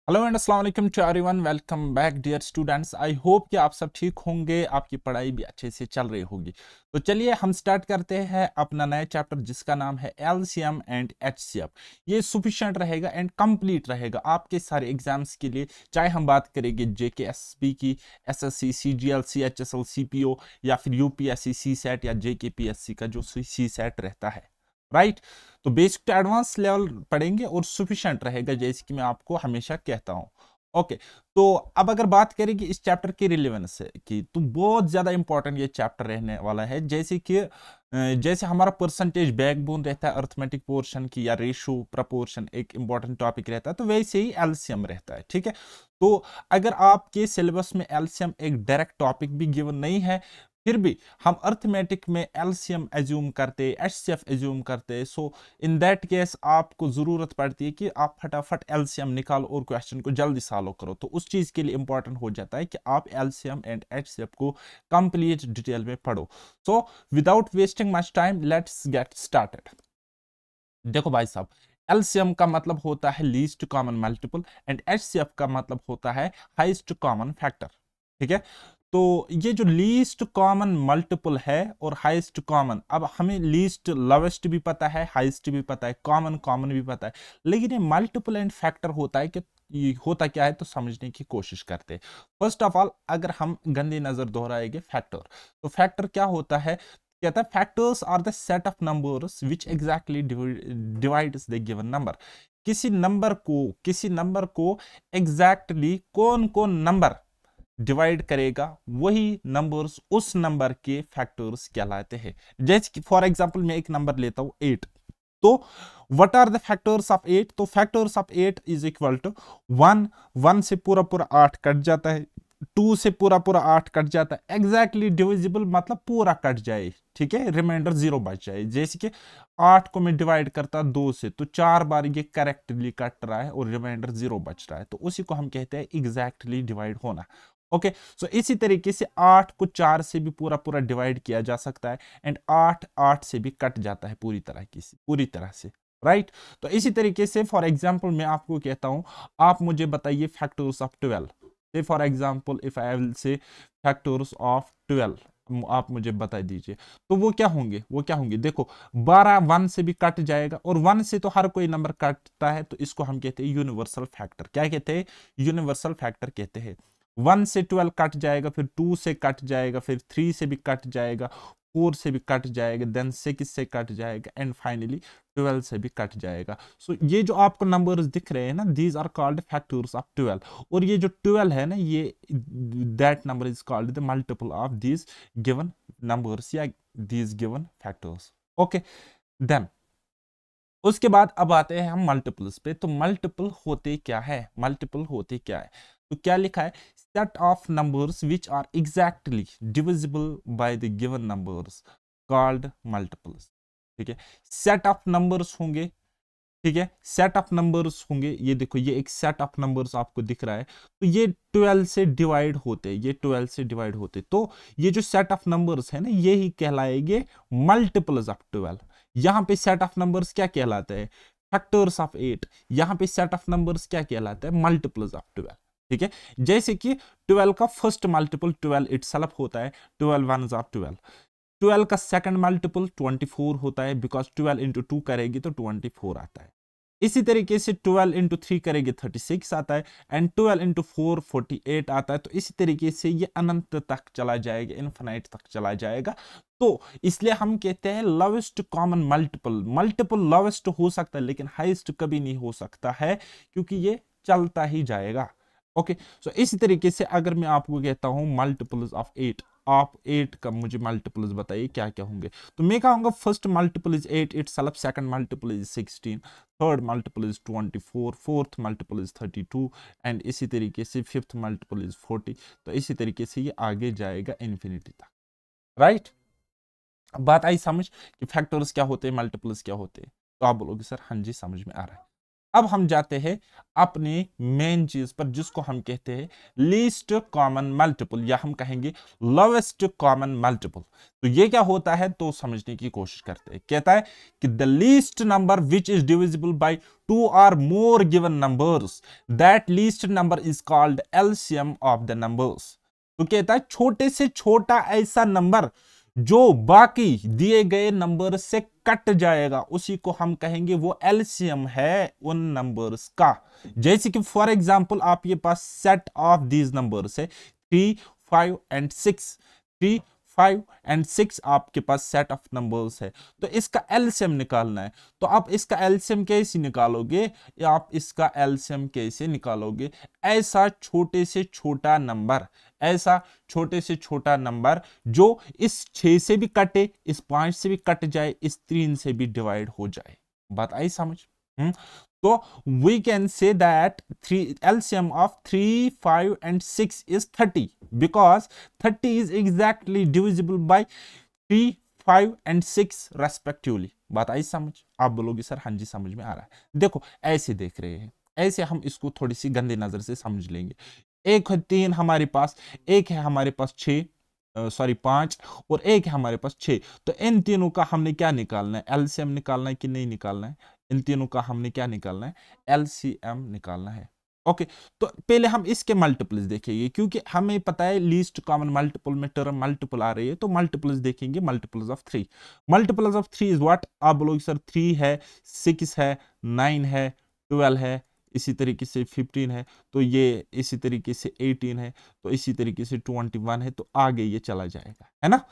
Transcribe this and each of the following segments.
Hello and अस्सलाम वालेकुम to everyone. Welcome back dear students. I hope कि आप सब ठीक होंगे, आपकी पढ़ाई भी अच्छे से चल रही होगी। तो चलिए हम स्टार्ट करते हैं अपना नया चैप्टर जिसका नाम है एलसीएम एंड एचसीएफ। ये सफिशिएंट रहेगा एंड कंप्लीट रहेगा आपके सारे एग्जाम्स के लिए, चाहे हम बात करेंगे जेकेएसपी की, एसएससी, सीजीएल, सीएचएसएल, सीपीओ या फिर यूपीएससी, सीसेट या जेकेपीएससी का जो सीसेट रहता है, राइट। तो बेसिक टू एडवांस लेवल पढ़ेंगे और सफिशिएंट रहेगा, जैसे कि मैं आपको हमेशा कहता हूं। ओके, तो अब अगर बात करेंगे इस चैप्टर की रिलेवेंस की, तो बहुत ज्यादा इंपॉर्टेंट ये चैप्टर रहने वाला है। जैसे कि जैसे हमारा परसेंटेज बैकबोन रहता है अर्थमेटिक पोर्शन की, या रेशो प्रपोर्शन एक इंपॉर्टेंट टॉपिक रहता है, तो वैसे ही एलसीएम रहता है, ठीक है। तो अगर आपके सिलेबस में एलसीएम एक डायरेक्ट टॉपिक भी गिवन नहीं है, फिर भी हम अर्थमेटिक में एलसीएम एज्यूम करते, एचसीएफ एज्यूम करते, सो इन दैट केस आपको जरूरत पड़ती है कि आप फटाफट एलसीएम निकालो और क्वेश्चन को जल्दी सॉल्व करो। तो उस चीज के लिए इंपॉर्टेंट हो जाता है कि आप एलसीएम एंड एचसीएफ को कंप्लीट डिटेल में पढ़ो। So without wasting much time, let's get started. देखो भाई साहब, एलसीएम का मतलब होता है least common multiple and HCF का मतलब होता है हाईएस्ट कॉमन फैक्टर, ठीक है। तो ये जो लीस्ट कॉमन मल्टीपल है और हाईएस्ट कॉमन, अब हमें लीस्ट लोवेस्ट भी पता है, हाईएस्ट भी पता है, कॉमन कॉमन भी पता है, लेकिन ये मल्टीपल एंड फैक्टर होता है कि ये होता क्या है, तो समझने की कोशिश करते हैं। फर्स्ट ऑफ ऑल अगर हम गंदी नजर दोहराएंगे फैक्टर, तो फैक्टर क्या होता है, कहता है factors are the set of numbers which exactly divides the given number. किसी नंबर को एग्जैक्टली कौन कौन नंबर डिवाइड करेगा, वही नंबर्स उस नंबर के फैक्टर्स कहलाते हैं। जैसे कि फॉर एग्जांपल मैं एक नंबर लेता हूं 8, तो what are the factors of 8? तो factors of 8 is equal to 1, 1 से पूरा पूरा 8 कट जाता है, 2 से पूरा पूरा 8 कट जाता है, एग्जैक्टली डिविजिबल मतलब पूरा कट जाए, ठीक है, रिमाइंडर 0 बच जाए। जैसे कि 8 को मैं डिवाइड करता 2 से, तो 4 बार ये करेक्टली कट रहा है और रिमाइंडर 0 बच रहा है, तो उसी को हम कहते हैं एग्जैक्टली डिवाइड होना। ओके, सो इसी तरीके से 8 को 4 से भी पूरा पूरा डिवाइड किया जा सकता है एंड 8 8 से भी कट जाता है पूरी तरह से, राइट। तो इसी तरीके से फॉर एग्जांपल मैं आपको कहता हूं, आप मुझे बताइए फैक्टर्स ऑफ 12। से for example if I will say factors of 12, आप मुझे बता दीजिए, तो वो क्या होंगे देखो, 12 1 से भी कट जाएगा, और 1 से तो हर कोई नंबर कटता है, तो इसको हम कहते हैं यूनिवर्सल फैक्टर। क्या कहते हैं? यूनिवर्सल फैक्टर कहते हैं। 1 से 12 कट जाएगा, फिर 2 से कट जाएगा, फिर 3 से भी कट जाएगा, 4 से भी कट जाएगा, देन 6 से कट जाएगा एंड फाइनली 12 से भी कट जाएगा। सो ये जो आपको नंबर्स दिख रहे हैं ना, these are called factors of 12। और ये जो 12 है ना, ये that number is called the multiple of these given numbers या these given factors. Okay, then उसके बाद अब आते हैं हम मल्टीपल्स पे। तो मल्टीपल होते क्या है, तो क्या लिखा है, set of numbers which are exactly divisible by the given numbers called multiples, ठीक है। सेट ऑफ नंबर्स होंगे, ठीक है, सेट ऑफ नंबर्स होंगे, ये देखो ये एक सेट ऑफ नंबर्स आपको दिख रहा है, तो ये 12 से डिवाइड होते हैं, ये 12 से डिवाइड होते, तो ये जो सेट ऑफ नंबर्स है ना, ये ही कहलाएंगे मल्टीपल्स ऑफ 12। यहां पे सेट ऑफ नंबर्स क्या कहलाता है, फैक्टर्स ऑफ 8। यहां पे सेट ऑफ नंबर्स क्या कहलाता है, मल्टीपल्स ऑफ 12, ठीक है। जैसे कि 12 का फर्स्ट मल्टीपल 12 इटसेल्फ होता है, 12 1 ऑफ 12। 12 का सेकंड मल्टीपल 24 होता है, बिकॉज 12 इंटू 2 करेगी तो 24 आता है। इसी तरीके से 12 इंटू 3 करेंगे 36 आता है, एंड 12 इंटू 4 48 आता है। तो इसी तरीके से ये अनंत तक चला जाएगा, इन्फिनाइट तक चला जाएगा। तो इसलिए हम कहते हैं लोवेस्ट कॉमन मल्टीपल लोवेस्ट हो सकता है, लेकिन हाईएस्ट कभी नहीं हो सकता है, क्योंकि ये चलता ही जाएगा। ओके, सो इसी तरीके से अगर मैं आपको कहता हूं मल्टीपल्स ऑफ 8, आप 8 का मुझे मल्टीपल्स बताइए क्या क्या होंगे। तो मैं कहूंगा first multiple is 8 itself, second multiple is 16, third multiple is 24, fourth multiple is 32, and इसी तरीके से फिफ्थ मल्टीपल इज 40। तो इसी तरीके से ये आगे जाएगा इन्फिनिटी तक, राइट। बात आई समझ कि फैक्टर्स क्या होते हैं, मल्टीपल्स क्या होते हैं? तो आप बोलोगे सर हाँ जी समझ में आ रहा है। अब हम जाते हैं अपनी मेन चीज पर, जिसको हम कहते हैं लीस्ट कॉमन मल्टीपल, या हम कहेंगे लोवेस्ट कॉमन मल्टीपल। तो ये क्या होता है, तो समझने की कोशिश करते हैं। कहता है कि the least number which is divisible by 2 or more given numbers, that least number is called LCM of the numbers। तो कहता है छोटे से छोटा ऐसा नंबर जो बाकी दिए गए नंबर से कट जाएगा, उसी को हम कहेंगे वो एलसीएम है उन नंबर्स का। जैसे कि फॉर एग्जांपल आपके पास सेट ऑफ दीज नंबर्स है 3, 5 and 6। 3, 5 and 6 आपके पास सेट ऑफ नंबर्स है, तो इसका एलसीएम निकालना है। तो आप इसका एलसीएम कैसे निकालोगे, या आप इसका एलसीएम कैसे निकालोगे? ऐसा छोटे से छोटा नंबर, ऐसा छोटे से छोटा नंबर जो इस 6 से भी कटे, इस 5 से भी कट जाए, इस 3 से भी डिवाइड हो जाए। बात आई समझ? तो we can say that LCM of 3, 5 and 6 is 30 because 30 is exactly divisible by 3, 5 and 6 respectively। बात आई समझ? आप बोलोगे सर हाँ जी समझ में आ रहा है। देखो ऐसे देख रहे हैं, ऐसे हम इसको थोड़ी सी गंदी नजर से समझ लेंगे। एक है 3 हमारे पास, एक है हमारे पास 6 5 और एक है हमारे पास 6। तो इन तीनों का हमने क्या निकालना है, एलसीएम निकालना है कि नहीं निकालना है? इन तीनों का हमने क्या निकालना है, एलसीएम निकालना है। ओके, तो पहले हम इसके मल्टीपल्स देखेंगे, क्योंकि हमें पता है लीस्ट कॉमन मल्टीपल में टर्म मल्टीपल आ रही है, तो मल्टीपल्स देखेंगे। Multiples of 3, multiples of 3 is what? आप बोलोगे सर 3 है, 6 है, 9 है, 12 है, इसी तरीके से 15 है, तो ये इसी तरीके से 18 है, तो इसी तरीके से 21 है, तो आगे ये चला जाएगा, है ना।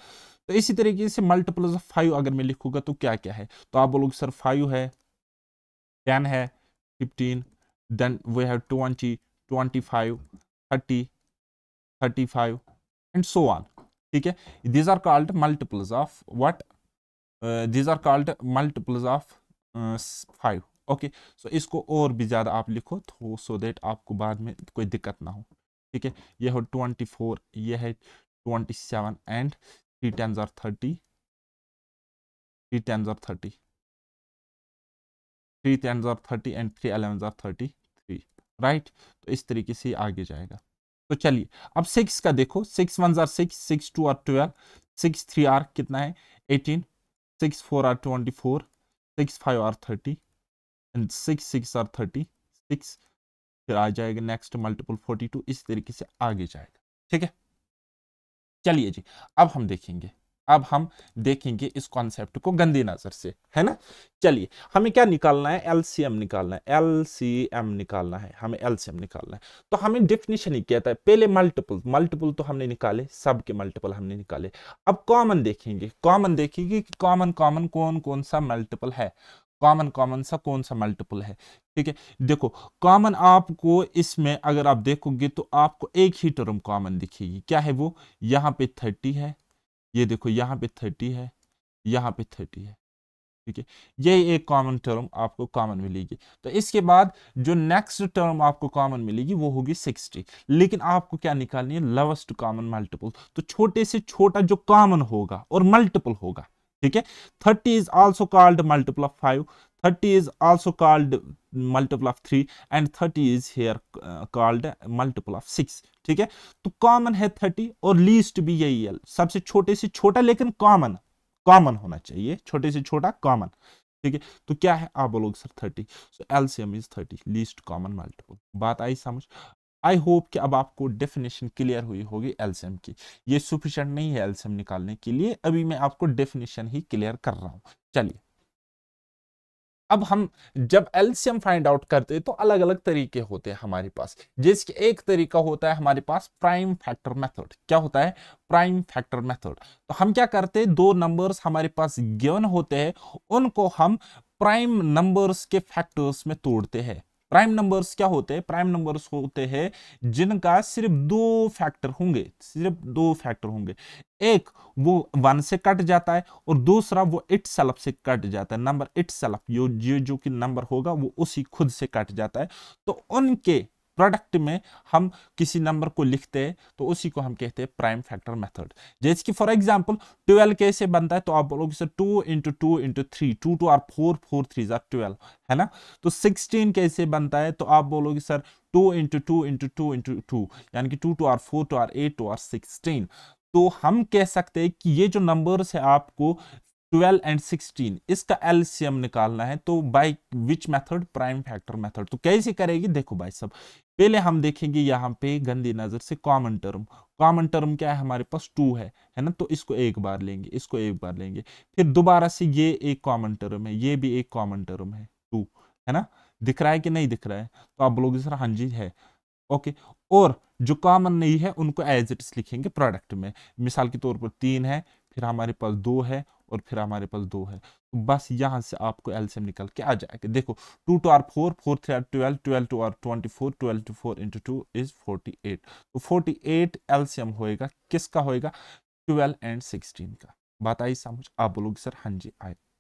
तो इसी तरीके से मल्टीपल्स ऑफ 5 अगर मैं लिखूंगा तो क्या क्या है, तो आप बोलोगे सर 5 है, 10 है, 15, then we have 20, 25, 30, 35 and so on। ठीक है, these are called multiples of what? These are called multiples of 5। Okay, सो इसको और भी ज्यादा आप लिखो तो सो दैट आपको बाद में कोई दिक्कत ना हो। ठीक है, ये हो 24, ये है 27 and 3 10s are 30, 3 10s are 30, 3 10s are 30 and 3 11s are 33, right. तो इस तरीके से आगे जाएगा। तो चलिए अब 6 का देखो, 6 1s are 6, 6 2 are 12, 6 3 are कितना है 18, 6 4 are 24, 6 5 are 30 एंड 6 6 are 36। फिर आ जाएगा नेक्स्ट मल्टीपल 42, इस तरीके से आगे जाएगा। ठीक है, चलिए जी अब हम देखेंगे इस कॉन्सेप्ट को गंदी नजर से, है ना। चलिए हमें क्या निकालना है, एलसीएम निकालना है, एलसीएम निकालना है, हमें एलसीएम निकालना है। तो हमें डेफिनेशन ही कहता है, पहले मल्टीपल तो हमने निकाले, सब के मल्टीपल हमने निकाले। अब कॉमन देखेंगे कि कॉमन कौन कौन सा मल्टीपल है, कॉमन सा कौन सा मल्टीपल है। ठीक है, देखो कॉमन आपको इसमें अगर आप देखोगे तो आपको एक ही टर्म कॉमन दिखेगी, क्या है वो? यहाँ पे 30 है, ये देखो यहाँ पे 30 है, यहाँ पे 30 है। ठीक है, ये एक कॉमन टर्म आपको कॉमन मिलेगी। तो इसके बाद जो नेक्स्ट टर्म आपको कॉमन मिलेगी वो होगी 60। लेकिन आपको क्या निकालनी है, लोवेस्ट कॉमन मल्टीपल। तो छोटे से छोटा जो कॉमन होगा और मल्टीपल होगा। ठीक है, 30 is also called multiple of 5, 30 is also called multiple of 3 and 30 is here called multiple of 6। ठीक है, तो कॉमन है 30 और लीस्ट भी यही है, सबसे छोटे से छोटा लेकिन कॉमन होना चाहिए, छोटे से छोटा कॉमन। ठीक है, तो क्या है, आप बोलोगे sir 30, so LCM is 30, least common multiple. बात आई समझ? आई होप कि अब आपको डेफिनेशन क्लियर हुई होगी एलसीएम की। ये सफिशिएंट नहीं है एलसीएम निकालने के लिए, अभी मैं आपको डेफिनेशन ही क्लियर कर रहा हूं। चलिए अब हम जब एलसीएम फाइंड आउट करते हैं तो अलग अलग तरीके होते हैं हमारे पास। जैसे एक तरीका होता है हमारे पास प्राइम फैक्टर मेथड। क्या होता है? Prime factor method. तो हम क्या करते हैं, दो नंबर्स हमारे पास गिवन होते हैं, उनको हम प्राइम नंबर्स के फैक्टर्स में तोड़ते हैं। प्राइम नंबर्स क्या होते हैं? प्राइम नंबर्स होते हैं जिनका सिर्फ दो फैक्टर होंगे, एक वो 1 से कट जाता है और दूसरा वो इटसेल्फ से कट जाता है। नंबर इटसेल्फ जो कि नंबर होगा वो उसी खुद से कट जाता है। तो उनके प्रोडक्ट में हम किसी नंबर को लिखते हैं तो उसी को हम कहते हैं प्राइम फैक्टर मेथड। जैसे कि फॉर एग्जांपल 12 कैसे बनता है, तो आप बोलोगे sir 2 into 2 into 3, 2 2 are 4, 4 3 are 12, है ना। तो 16 कैसे बनता है, तो आप बोलोगे सर 2 इंटू 2 इंटू 2 इंटू 2, यानी कि 2 2 आर 4, 2 आर 8, 2 आर 16। तो हम कह सकते हैं कि ये जो नंबर्स है आपको 12 एंड 16, इसका एलसीएम निकालना है, तो by which method, prime factor method. तो कैसे करेगी, देखो भाई सब, पहले हम देखेंगे यहाँ पे गंदी नजर से कॉमन टर्म। कॉमन टर्म क्या है, हमारे पास 2 है ना, तो इसको एक बार लेंगे, इसको एक बार लेंगे, फिर दोबारा से ये एक कॉमन टर्म है, ये भी एक कॉमन टर्म है 2, है ना। दिख रहा है कि नहीं दिख रहा है, तो आप बोलोगे सर हाँ जी है, ओके। और जो कॉमन नहीं है उनको एज इट इज लिखेंगे प्रोडक्ट में। मिसाल के तौर पर 3 है, फिर हमारे पास 2 है, और फिर हमारे पास 2 है, तो बस यहां से आपको एलसीएम निकल के आ जाएगा। देखो 2 2 are 4, 4 3 are 12, 12 2 are 24, 12 to 4 into 2 is 48। तो 48 एलसीएम होएगा, किसका होएगा, 12 एंड 16 का। बात आई समझ, आप बोलोगे सर हाँ जी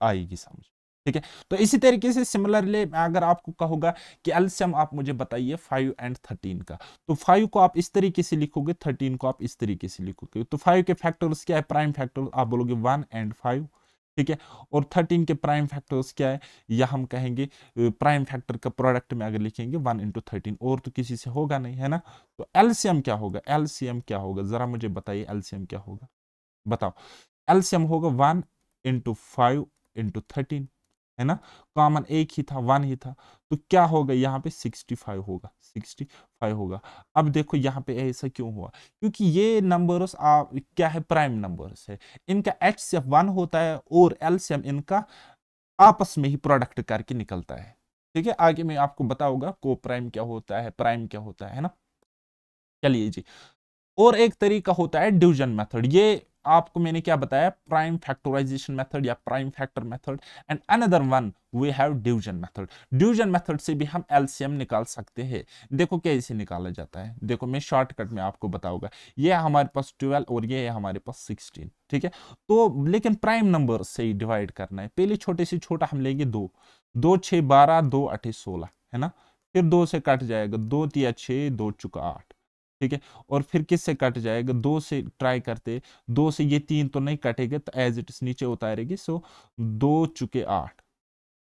आएगी समझ, ठीक है। तो इसी तरीके से सिमिलरली अगर आपको कहोगा कि एलसीएम आप मुझे बताइए 5 एंड 13 का, तो 5 को आप इस तरीके से लिखोगे, 13 को आप इस तरीके से लिखोगे। तो 5 के फैक्टर्स क्या है, प्राइम फैक्टर, आप बोलोगे 1 एंड 5, ठीक है। और 13 के प्राइम फैक्टर्स क्या है, या हम कहेंगे प्राइम फैक्टर का प्रोडक्ट में अगर लिखेंगे 1 इंटू 13, और तो किसी से होगा नहीं, है ना। तो एलसीएम क्या होगा, एलसीएम क्या होगा, जरा मुझे बताइए एलसीएम क्या होगा, बताओ। एलसीएम होगा 1 इंटू 5 इंटू 13, है ना। कॉमन एक ही था, 1 ही था, तो क्या होगा यहाँ पे 65 होगा, 65 होगा। अब देखो यहाँ पे ऐसा क्यों हुआ, क्योंकि ये नंबर्स क्या है, प्राइम नंबर्स है, इनका एचसीएफ 1 होता है, और एलसीएम इनका आपस में ही प्रोडक्ट करके निकलता है, ठीक है। आगे मैं आपको बताऊंगा को प्राइम क्या होता है, प्राइम क्या होता है ना। चलिए जी, और एक तरीका होता है डिवीजन मेथड। ये आपको मैंने क्या बताया, प्राइम फैक्टराइजेशन मेथड या prime factor method, and another one we have division method. Division method से भी हम एलसीएम निकाल सकते हैं। देखो कैसे निकाला जाता है, देखो मैं शॉर्टकट में आपको बताऊंगा। ये हमारे पास 12 और ये है हमारे पास 16, ठीक है। तो लेकिन प्राइम नंबर से ही डिवाइड करना है। पहले छोटे से छोटा हम लेंगे 2, 2 6 12, 2 8 16, है ना। फिर 2 से कट जाएगा, 2 3 6, 2 चुका 8, ठीक है। और फिर किससे कट जाएगा, 2 से ट्राई करते, 2 से ये 3 तो नहीं कटेगा, तो एज इट इज नीचे उतारेगी। सो 2 चुके 8,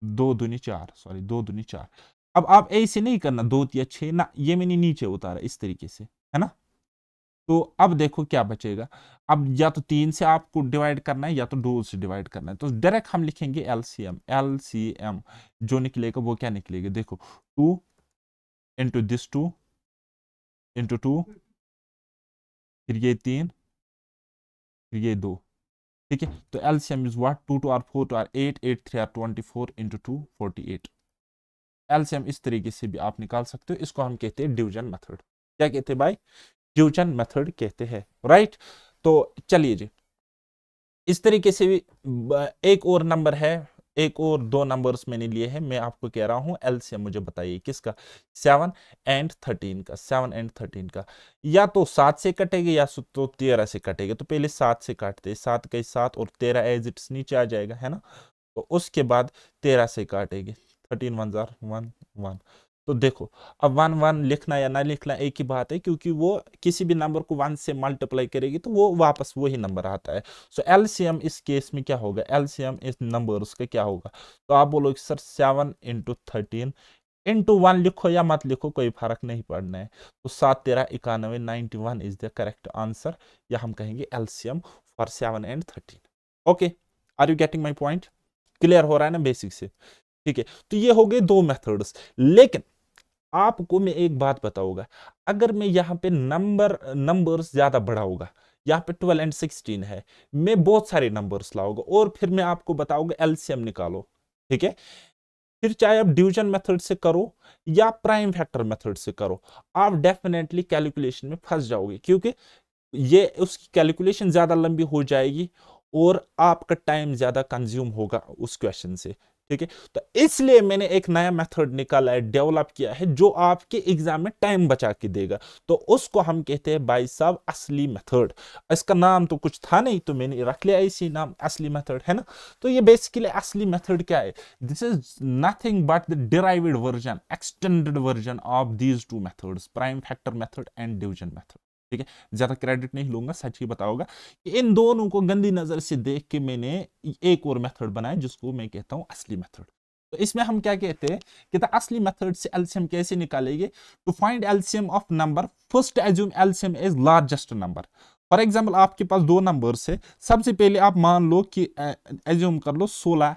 2 दूनी 4, सॉरी 2 दूनी 4। अब आप ऐसे नहीं करना 2 या 6 ना, ये मैंने नीचे उतारा इस तरीके से, है ना। तो अब देखो क्या बचेगा, अब या तो 3 से आपको डिवाइड करना है या तो 2 से डिवाइड करना है। तो डायरेक्ट हम लिखेंगे एलसीएम, एलसीएम जो निकलेगा वो क्या निकलेगा, देखो 2 इंटू दिस 2 इंटू 2, फिर ये 3, फिर ये 2, ठीक है। तो LCM is what, 2 2 are 4, 2 are 8, 8 3 are 24 into 2 48। LCM इस तरीके से भी आप निकाल सकते हो, इसको हम कहते हैं डिवीजन मेथड। क्या कहते हैं भाई, डिवीजन मेथड कहते हैं, राइट। तो चलिए जी, इस तरीके से भी एक और नंबर है, एक और 2 नंबर्स मैंने लिए हैं, मैं आपको कह रहा हूं एलसीएम मुझे बताइए किसका, 7 एंड 13 का, 7 एंड 13 का। या तो 7 से कटेगा या तो 13 से कटेगा। तो पहले 7 से काटते, 7 के 7 और 13 एज इट्स नीचे आ जाएगा, है ना। तो उसके बाद 13 से काटेंगे, 13 1 जार 1 1। तो देखो अब 1 1 लिखना या ना लिखना एक ही बात है, क्योंकि वो किसी भी नंबर को 1 से मल्टीप्लाई करेगी तो वो वापस वही नंबर आता है। सो एलसीएम इस केस में क्या होगा, एलसीएम इस नंबर्स का क्या होगा। तो आप बोलोगे सर 7 इंटू 13 इंटू 1 लिखो या मत लिखो, कोई फर्क नहीं पड़ना है। तो 7 13 91, 91 इज द करेक्ट आंसर, या हम कहेंगे LCM for 7 and 13। Okay, are you getting my point, clear हो रहा है ना बेसिक से, ठीक है। तो ये हो गए 2 मेथड्स। लेकिन आपको मैं एक बात बताऊंगा, अगर मैं यहाँ पे नंबर्स ज्यादा बढ़ाऊंगा, यहाँ पे 12 एंड 16 है, मैं बहुत सारे नंबर्स लाऊंगा और फिर मैं आपको बताऊंगा एलसीएम निकालो, ठीक है। फिर चाहे आप डिवीजन मेथड से करो या प्राइम फैक्टर मेथड से करो, आप डेफिनेटली कैलकुलेशन में फंस जाओगे, क्योंकि ये उसकी कैलकुलेशन ज्यादा लंबी हो जाएगी और आपका टाइम ज्यादा कंज्यूम होगा उस क्वेश्चन से, ठीक है, तो इसलिए मैंने एक नया मेथड निकाला है, डेवलप किया है, जो आपके एग्जाम में टाइम बचा के देगा। तो उसको हम कहते हैं भाई साहब असली मेथड। इसका नाम तो कुछ था नहीं, तो मैंने रख लिया इसी नाम, असली मेथड, है ना। तो ये बेसिकली असली मेथड क्या है, this is nothing but the derived version, extended version of these two methods, prime factor method and division method. ठीक है, ज्यादा क्रेडिट नहीं लूंगा, सच ही बताऊंगा कि इन दोनों को गंदी नजर से देख के मैंने एक और मेथड बनाया जिसको मैं कहता हूं असली मेथड। तो इसमें हम क्या कहते हैं कि द असली मेथड से एलसीएम कैसे निकालेंगे, to find LCM of number first assume LCM is largest number. For example आपके पास दो नंबर्स है, सबसे पहले आप मान लो कि एज्यूम कर लो 16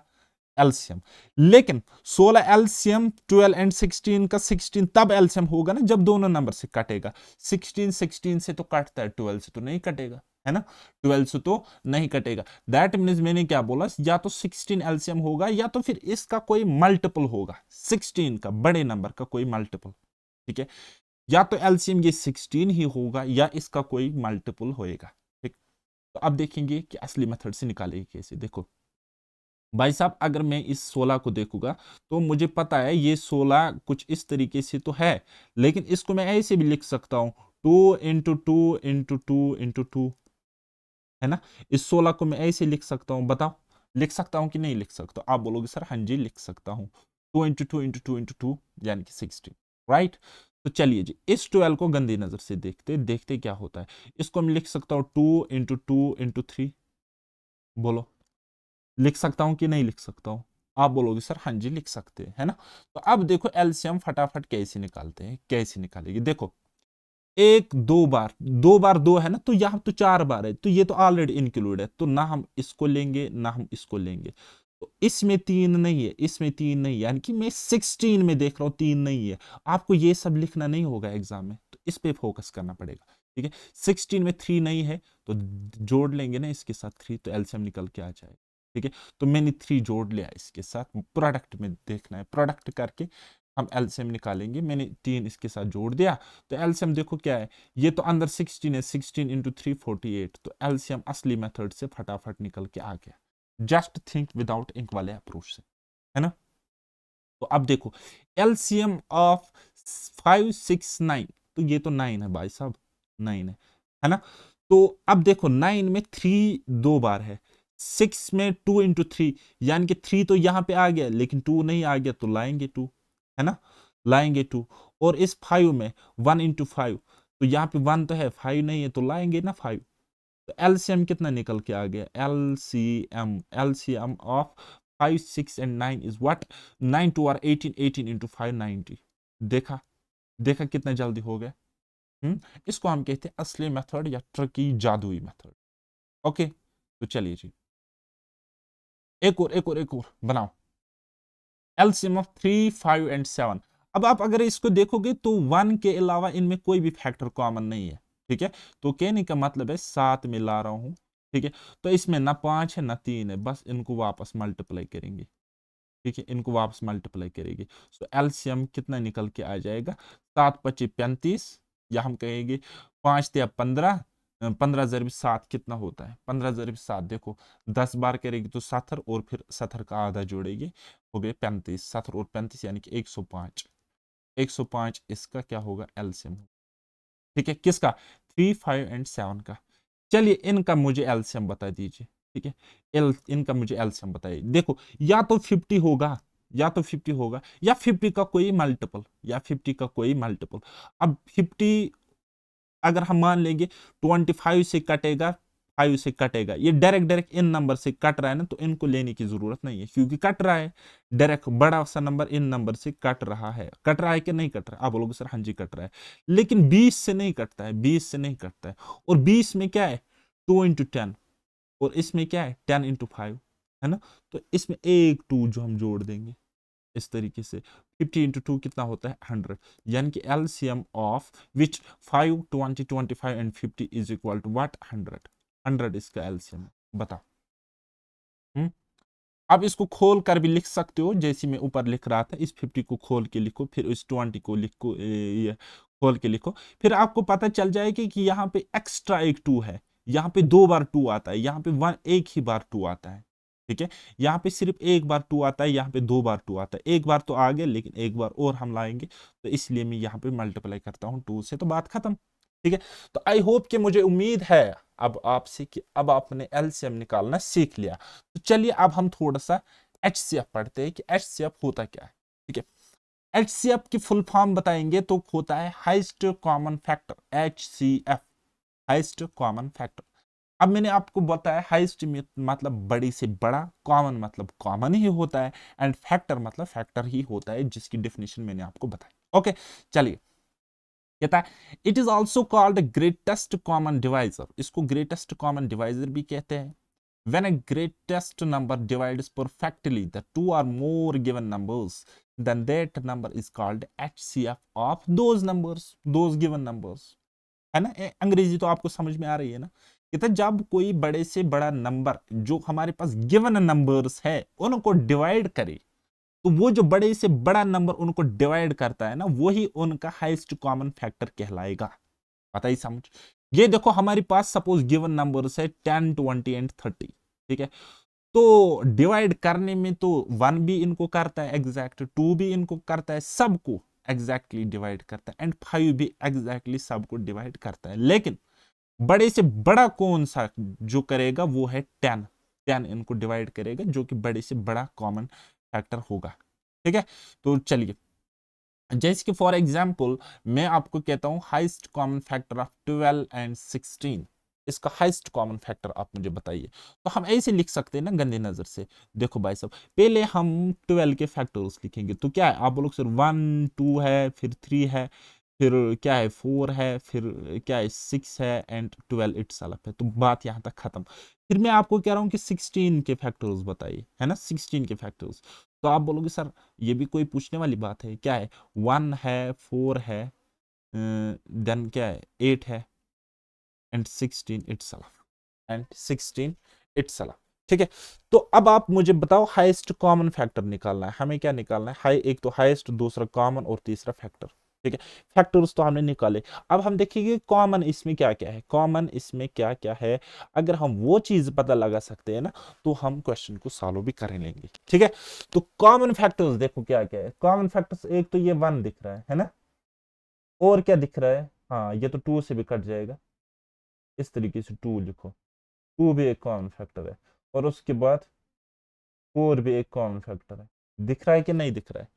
एलसीएम, लेकिन 16 एलसीएम 12 एंड 16 का 16 तब एलसीएम होगा ना जब दोनों नंबर से कटेगा। 16 से तो कटता है, 12 से तो नहीं कटेगा, है ना, 12 से तो नहीं कटेगा। दैट मीन्स मैंने क्या बोला, या तो 16 एलसीएम होगा या तो फिर इसका कोई मल्टीपल होगा, 16 का बड़े नंबर का कोई मल्टीपल। ठीक है, या तो एलसीएम ये 16 ही होगा या इसका कोई मल्टीपल होएगा। ठीक, तो अब देखेंगे कि असली मेथड से निकालेंगे कैसे। देखो भाई साहब, अगर मैं इस 16 को देखूंगा तो मुझे पता है ये 16 कुछ इस तरीके से तो है, लेकिन इसको मैं ऐसे भी लिख सकता हूं 2 इंटू 2 इंटू 2 इंटू 2, है ना। इस 16 को मैं ऐसे लिख सकता हूं, बताओ लिख सकता हूं कि नहीं लिख सकता? आप बोलोगे सर हाँ जी लिख सकता हूं, 2 इंटू 2 इंटू 2 इंटू 2 यानी कि 16, राइट। तो चलिए जी, इस 12 को गंदी नजर से देखते देखते क्या होता है। इसको मैं लिख सकता हूं 2 इंटू 2 इंटू 3, बोलो लिख सकता हूं कि नहीं लिख सकता हूं? आप बोलोगे सर हाँ जी लिख सकते हैं, है ना। तो अब देखो एलसीएम फटाफट कैसे निकालते हैं, कैसे निकालेगी। देखो एक दो बार दो है ना, तो यहां तो 4 बार है, तो ये तो ऑलरेडी इंक्लूड है, तो ना हम इसको लेंगे ना हम इसको लेंगे। तो इसमें 3 नहीं है, इसमें 3 नहीं है, यानी कि मैं 16 में देख रहा हूं 3 नहीं है। आपको ये सब लिखना नहीं होगा एग्जाम में, तो इस पे फोकस करना पड़ेगा। ठीक है, 16 में 3 नहीं है तो जोड़ लेंगे ना इसके साथ 3, तो एलसीएम निकल के आ जाएगा। ठीक है, तो मैंने 3 जोड़ लिया इसके साथ, प्रोडक्ट में देखना है, प्रोडक्ट करके हम एलसीएम निकालेंगे। मैंने 3 इसके साथ जोड़ दिया, तो एलसीएम देखो क्या है, ये तो अंदर 16 है, 16 इंटू 3 48, तो एलसीएम असली मेथड से फटाफट निकल के आ गया, जस्ट थिंक विदाउट इंक वाले अप्रोच से, है ना। तो अब देखो एलसीएम ऑफ 5 6 9, तो ये तो 9 है भाई साहब, 9 है ना। तो अब देखो 9 में 3 दो बार है, 6 में 2 इंटू 3, यानी कि 3 तो यहां पे आ गया लेकिन 2 नहीं आ गया, तो लाएंगे 2, है ना, लाएंगे 2। और इस 5 में 1 इंटू 5, तो यहाँ पे 1 तो है 5 नहीं है, तो लाएंगे ना 5। तो एलसीएम कितना निकल के आ गया, LCM of 5 6 and 9 is what, 9 2 are 18, 18 into 5 90। देखा देखा कितना जल्दी हो गया। इसको हम कहते हैं असली मेथड या ट्रिकी जादुई मेथड। ओके, तो चलिए जी एक और बनाओ, एलसीएम ऑफ 3 5 एंड 7। अब आप अगर इसको देखोगे तो 1 के अलावा इनमें कोई भी फैक्टर कॉमन नहीं है। ठीक है, तो कहने का मतलब है 7 में ला रहा हूं। ठीक है, तो इसमें ना 5 है ना 3 है, बस इनको वापस मल्टीप्लाई करेंगे। ठीक है, इनको वापस मल्टीप्लाई करेंगे, तो एलसीएम कितना निकल के आ जाएगा, 7 25 35, या हम कहेंगे 5 या 15, 15 ज़रिब 7 कितना होता है, 15 ज़रिब 7 देखो 10 बार करेगी तो 70, और फिर 70 का आधा जोड़ेगी, हो गए 35, 70 और 35 यानी कि 105, 105 इसका क्या होगा एलसीएम। ठीक है, किसका, 3 5 एंड 7 का। चलिए इनका मुझे एलसीएम बता दीजिए। ठीक है, इनका मुझे एलसीएम बताइए। देखो या तो 50 होगा, या तो 50 होगा, या 50 का कोई मल्टीपल, या 50 का कोई मल्टीपल। अब 50 अगर हम मान लेंगे 25 से कटेगा, 5 से कटेगा, ये डायरेक्ट इन नंबर से कट रहा है ना, तो इनको लेने की जरूरत नहीं है क्योंकि कट रहा है डायरेक्ट, बड़ा सा नंबर इन नंबर से कट रहा है। कट रहा है कि नहीं कट रहा है? आप बोलोगे सर हाँ जी कट रहा है, लेकिन 20 से नहीं कटता है, 20 से नहीं कटता है। और 20 में क्या है 2 इंटू 10, और इसमें क्या है 10 इंटू 5, है ना। तो इसमें एक 2 जो हम जोड़ देंगे इस तरीके से, 50 इंटू 2 कितना होता है 100, यानी कि LCM of which 5 20 25 and 50 is equal to what 100, 100 इसका एलसीएम है, बताओ। अब इसको खोल कर भी लिख सकते हो, जैसे मैं ऊपर लिख रहा था, इस 50 को खोल के लिखो, फिर इस 20 को लिखो, ये खोल के लिखो, फिर आपको पता चल जाएगा कि यहाँ पे एक्स्ट्रा एक 2 है, यहाँ पे 2 बार 2 आता है, यहाँ पे एक ही बार 2 आता है। ठीक है, यहाँ पे सिर्फ एक बार 2 आता है, यहाँ पे 2 बार 2 आता है, एक बार तो आ गया लेकिन एक बार और हम लाएंगे, तो इसलिए मैं यहाँ पे मल्टीप्लाई करता हूँ 2 से, तो बात खत्म। ठीक है, तो आई होप कि मुझे उम्मीद है अब आपसे कि अब आपने एलसीएम निकालना सीख लिया। तो चलिए अब हम थोड़ा सा एचसीएफ पढ़ते हैं कि एचसीएफ होता क्या है। ठीक है, एचसीएफ की फुल फॉर्म बताएंगे तो होता है highest common factor, HCF, highest common factor. अब मैंने आपको बताया हाईएस्ट मतलब बड़ी से बड़ा, कॉमन मतलब कॉमन ही होता है, एंड फैक्टर मतलब फैक्टर ही होता है, जिसकी डेफिनेशन मैंने आपको बताई। ओके, चलिए, कहता है it is also called greatest common divisor, इसको ग्रेटेस्ट कॉमन डिवाइजर भी कहते हैं। When a greatest number divides perfectly the two or more given numbers, then that number is called HCF of those numbers, those given numbers। है ना, अंग्रेजी तो आपको समझ में आ रही है ना। कहते जब कोई बड़े से बड़ा नंबर जो हमारे पास गिवन नंबर्स है उनको डिवाइड करे, तो वो जो बड़े से बड़ा नंबर उनको डिवाइड करता है ना, वही उनका हाईएस्ट कॉमन फैक्टर कहलाएगा। पता ही समझ। ये देखो हमारे पास सपोज गिवन नंबर्स है 10, 20 एंड 30। ठीक है, तो डिवाइड करने में तो 1 भी इनको करता है एग्जैक्ट, 2 भी इनको करता है, सबको एग्जैक्टली डिवाइड करता है, एंड 5 भी एग्जैक्टली सबको डिवाइड करता है। लेकिन बड़े से बड़ा कौन सा जो करेगा वो है 10, 10 इनको डिवाइड करेगा, जो कि बड़े से बड़ा कॉमन फैक्टर होगा। ठीक है, तो चलिए, जैसे कि फॉर एग्जाम्पल मैं आपको कहता हूं highest common factor of 12 and 16, इसका हाईएस्ट कॉमन फैक्टर आप मुझे बताइए। तो हम ऐसे लिख सकते हैं ना गंदी नजर से। देखो भाई साहब, पहले हम 12 के फैक्टर्स लिखेंगे, तो क्या है आप बोलोगे सर 1 2 है, फिर 3 है, फिर क्या है 4 है, फिर क्या है 6 है, एंड 12 इटसेल्फ है। तो बात यहाँ तक खत्म। फिर मैं आपको कह रहा हूँ कि 16 के फैक्टर्स बताइए, है ना, 16 के फैक्टर्स। तो आप बोलोगे सर ये भी कोई पूछने वाली बात है, क्या है 1 है, 4 है, देन क्या है 8 है, एंड 16 इटसेल्फ, एंड 16 इटसेल्फ। ठीक है, तो अब आप मुझे बताओ हाईएस्ट कॉमन फैक्टर निकालना है हमें। क्या निकालना है? हाई, एक तो हाईएस्ट, दूसरा कॉमन, और तीसरा फैक्टर। ठीक है, फैक्टर्स तो हमने निकाले। अब हम देखेंगे कॉमन इसमें क्या क्या है, कॉमन इसमें क्या क्या है। अगर हम वो चीज पता लगा सकते हैं ना, तो हम क्वेश्चन को सॉल्व भी कर लेंगे। ठीक है, तो कॉमन फैक्टर्स देखो क्या क्या है। कॉमन फैक्टर्स एक तो ये 1 दिख रहा है ना, और क्या दिख रहा है, हाँ ये तो 2 से भी कट जाएगा, इस तरीके से 2 लिखो, 2 भी एक कॉमन फैक्टर है, और उसके बाद 4 भी एक कॉमन फैक्टर है। दिख रहा है कि नहीं दिख रहा है?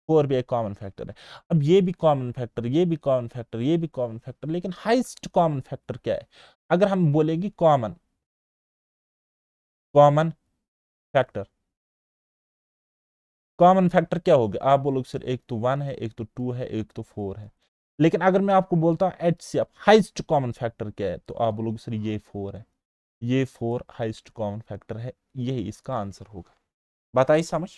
4 भी एक कॉमन फैक्टर है। अब ये भी कॉमन फैक्टर, ये भी कॉमन फैक्टर, ये भी कॉमन फैक्टर, लेकिन हाईएस्ट कॉमन फैक्टर क्या है? अगर हम बोलेंगे common, common factor, common factor क्या हो गया? आप बोलोगे सर एक तो 1 है, एक तो 2 है, एक तो 4 है। लेकिन अगर मैं आपको बोलता हूँ एचसीएफ हाईएस्ट कॉमन फैक्टर क्या है, तो आप बोलोगे सर ये 4 है, ये 4 हाईएस्ट कॉमन फैक्टर है, यही इसका आंसर होगा। बताइए समझ।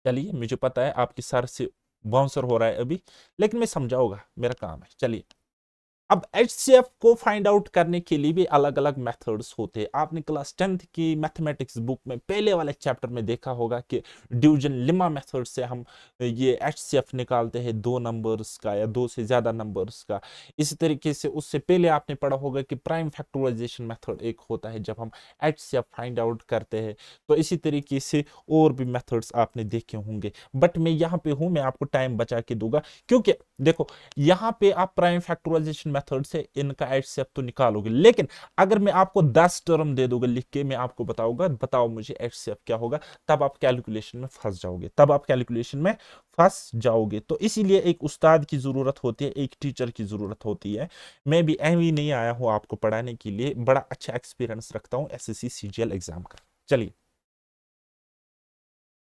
चलिए, मुझे पता है आपके सर से बाउंसर हो रहा है अभी, लेकिन मैं समझाऊंगा, मेरा काम है। चलिए, अब एचसीएफ को फाइंड आउट करने के लिए भी अलग अलग मेथड्स होते हैं। आपने क्लास 10th की मैथमेटिक्स बुक में पहले वाले चैप्टर में देखा होगा कि डिवीजन लिमा मेथड से हम ये एचसीएफ निकालते हैं, 2 नंबर्स का या 2 से ज्यादा नंबर्स का। इसी तरीके से उससे पहले आपने पढ़ा होगा कि प्राइम फैक्टराइजेशन मेथड एक होता है जब हम एचसीएफ फाइंड आउट करते हैं। तो इसी तरीके से और भी मेथड्स आपने देखे होंगे, बट मैं यहाँ पे हूँ, मैं आपको टाइम बचा के दूंगा, क्योंकि देखो यहाँ पे आप प्राइम फैक्टराइजेशन मेथड से इनका एचसीएफ तो निकालोगे, लेकिन अगर मैं आपको 10 टर्म दे दूंगा लिख के, मैं आपको बताऊंगा बताओ मुझे एचसीएफ क्या होगा, तब आप कैलकुलेशन में फंस जाओगे, तब आप कैलकुलेशन में फंस जाओगे। तो इसीलिए एक उस्ताद की जरूरत होती है, एक टीचर की जरूरत होती है। मैं भी एम ही नहीं आया हूं आपको पढ़ाने के लिए, बड़ा अच्छा एक्सपीरियंस रखता हूं एसएससी सीजीएल एग्जाम का। चलिए,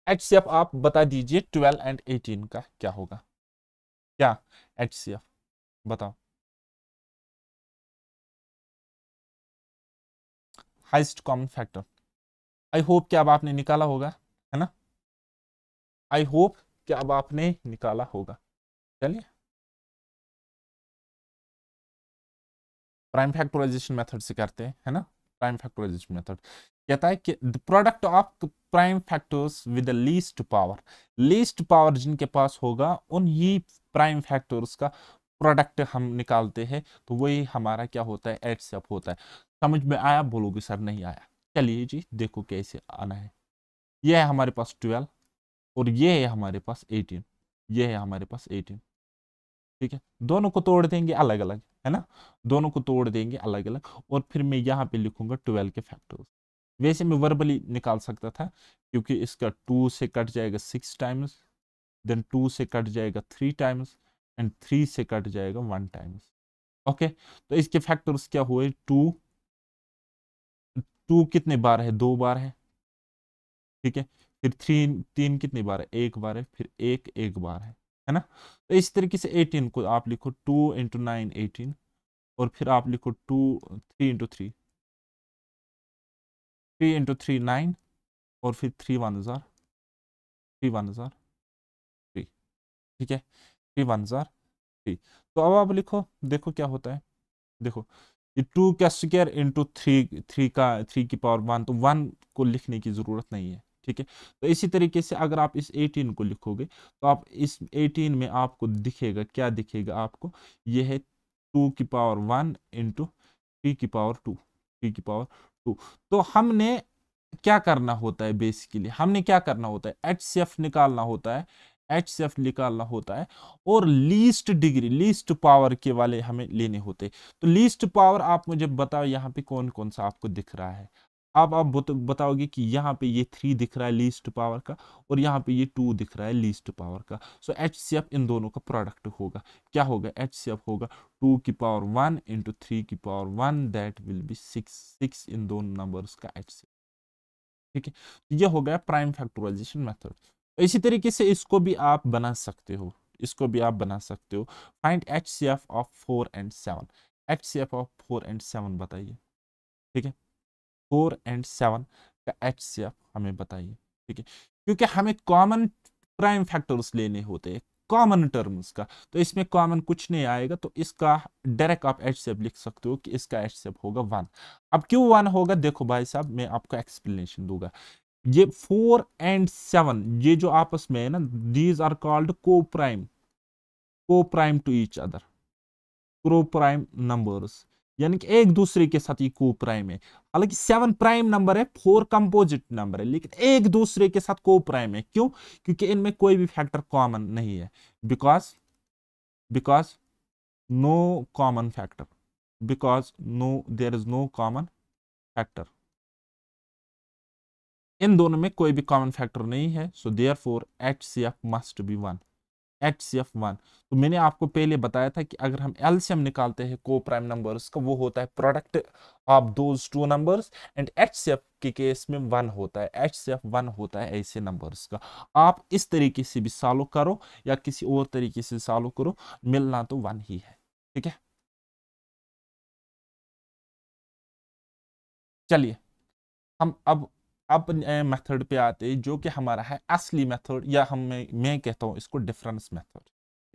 एचसीएफ आप बता दीजिए 12 एंड 18 का क्या होगा? क्या एचसीएफ बताओ? हाईएस्ट कॉमन फैक्टर, आई होप कि अब आपने निकाला होगा, है ना, आई होप कि अब आपने निकाला होगा। चलिए, प्राइम फैक्टराइजेशन मेथड से करते हैं, है ना। प्राइम फैक्टराइजेशन मेथड कहता है कि the product of prime factors with the least power, least power जिनके पास होगा उन ही प्राइम फैक्टर्स का प्रोडक्ट हम निकालते हैं, तो वही हमारा क्या होता है, एचसीएफ होता है। समझ में आया? बोलोगे सर नहीं आया। चलिए जी देखो कैसे आना है। ये है हमारे पास 12 और ये है हमारे पास 18, ये है हमारे पास 18। ठीक है, दोनों को तोड़ देंगे अलग अलग, है ना, दोनों को तोड़ देंगे अलग अलग, और फिर मैं यहाँ पे लिखूंगा 12 के फैक्टर्स। वैसे मैं वर्बली निकाल सकता था, क्योंकि इसका 2 से कट जाएगा 6 टाइम्स, देन 2 से कट जाएगा 3 टाइम्स, एंड 3 से कट जाएगा 1 टाइम्स। ओके, तो इसके फैक्टर्स क्या हुए, 2, 2 कितने बार है, 2 बार है। ठीक है, फिर 3, 3 कितनी बार है, 1 बार है, फिर 1 1 बार है ना। तो इस तरीके से 18 को आप लिखो 2 इंटू 9 18, और फिर आप लिखो 3 इंटू 3, 3 इंटू 3 9, और फिर 3 1 जार, 3 1 जार 3। ठीक है, 3 1 जार 3। तो अब आप लिखो, देखो क्या होता है, देखो ये 2 का स्क्वायर इंटू 3, 3 का 3 की पावर 1, तो 1 को लिखने की जरूरत नहीं है। ठीक है, तो इसी तरीके से अगर आप इस 18 को लिखोगे, तो आप इस 18 में आपको दिखेगा, क्या दिखेगा आपको, ये है 2 की पावर 1 इंटू 3 की पावर 2, 3 की पावर 2। तो हमने क्या करना होता है, बेसिकली हमने क्या करना होता है, एचसीएफ निकालना होता है, एचसीएफ निकालना होता है, और लीस्ट डिग्री, लीस्ट पावर के वाले हमें लेने होते हैं। तो लीस्ट पावर आप मुझे बताओ यहाँ पे कौन कौन सा आपको दिख रहा है। अब आप बताओगे कि यहाँ पे ये 3 दिख रहा है लीस्ट पावर का, और यहाँ पे ये 2 दिख रहा है लीस्ट पावर का। सो एचसीएफ इन दोनों का प्रोडक्ट होगा, क्या होगा, एचसीएफ होगा 2 की पावर 1 इंटू 3 की पावर 1, दैट विल बी 6, 6 इन दोनों नंबर्स का एचसीएफ। ठीक है, तो ये हो गया प्राइम फैक्टराइजेशन मेथड। तो इसी तरीके से इसको भी आप बना सकते हो, इसको भी आप बना सकते हो। Find HCF of 4 and 7, HCF of 4 and 7 बताइए। ठीक है, 4 एंड 7 का एचसीएफ हमें बताइए। ठीक है, क्योंकि हमें कॉमन प्राइम फैक्टर्स लेने होते हैं, कॉमन टर्म्स का, तो इसमें कॉमन कुछ नहीं आएगा, तो इसका डायरेक्ट आप एचसीएफ लिख सकते हो कि इसका एचसीएफ होगा 1। अब क्यों 1 होगा, देखो भाई साहब मैं आपको एक्सप्लेनेशन दूंगा। ये 4 एंड 7 ये जो आपस में है ना, दीज आर कॉल्ड को prime, coprime to each other, को प्राइम नंबर्स, यानी कि एक दूसरे के साथ ये को प्राइम है। हालांकि 7 प्राइम नंबर है, 4 कंपोजिट नंबर है, लेकिन एक दूसरे के साथ को प्राइम है। क्यों, क्योंकि इनमें कोई भी फैक्टर कॉमन नहीं है, because because no common factor, because no there is no common factor, इन दोनों में कोई भी कॉमन फैक्टर नहीं है। So therefore HCF must be 1, HCF 1। तो मैंने आपको पहले बताया था कि अगर हम एलसीएम निकालते हैं को प्राइम नंबर्स का, वो होता है product of those two numbers, and HCF के केस में 1 होता है, एचसीएफ 1 होता है ऐसे नंबर्स का। आप इस तरीके से भी सॉल्व करो या किसी और तरीके से सॉल्व करो, मिलना तो 1 ही है। ठीक है, चलिए हम अब मेथड पे आते हैं, जो कि हमारा है असली मेथड, या मैं कहता हूं इसको डिफरेंस मेथड।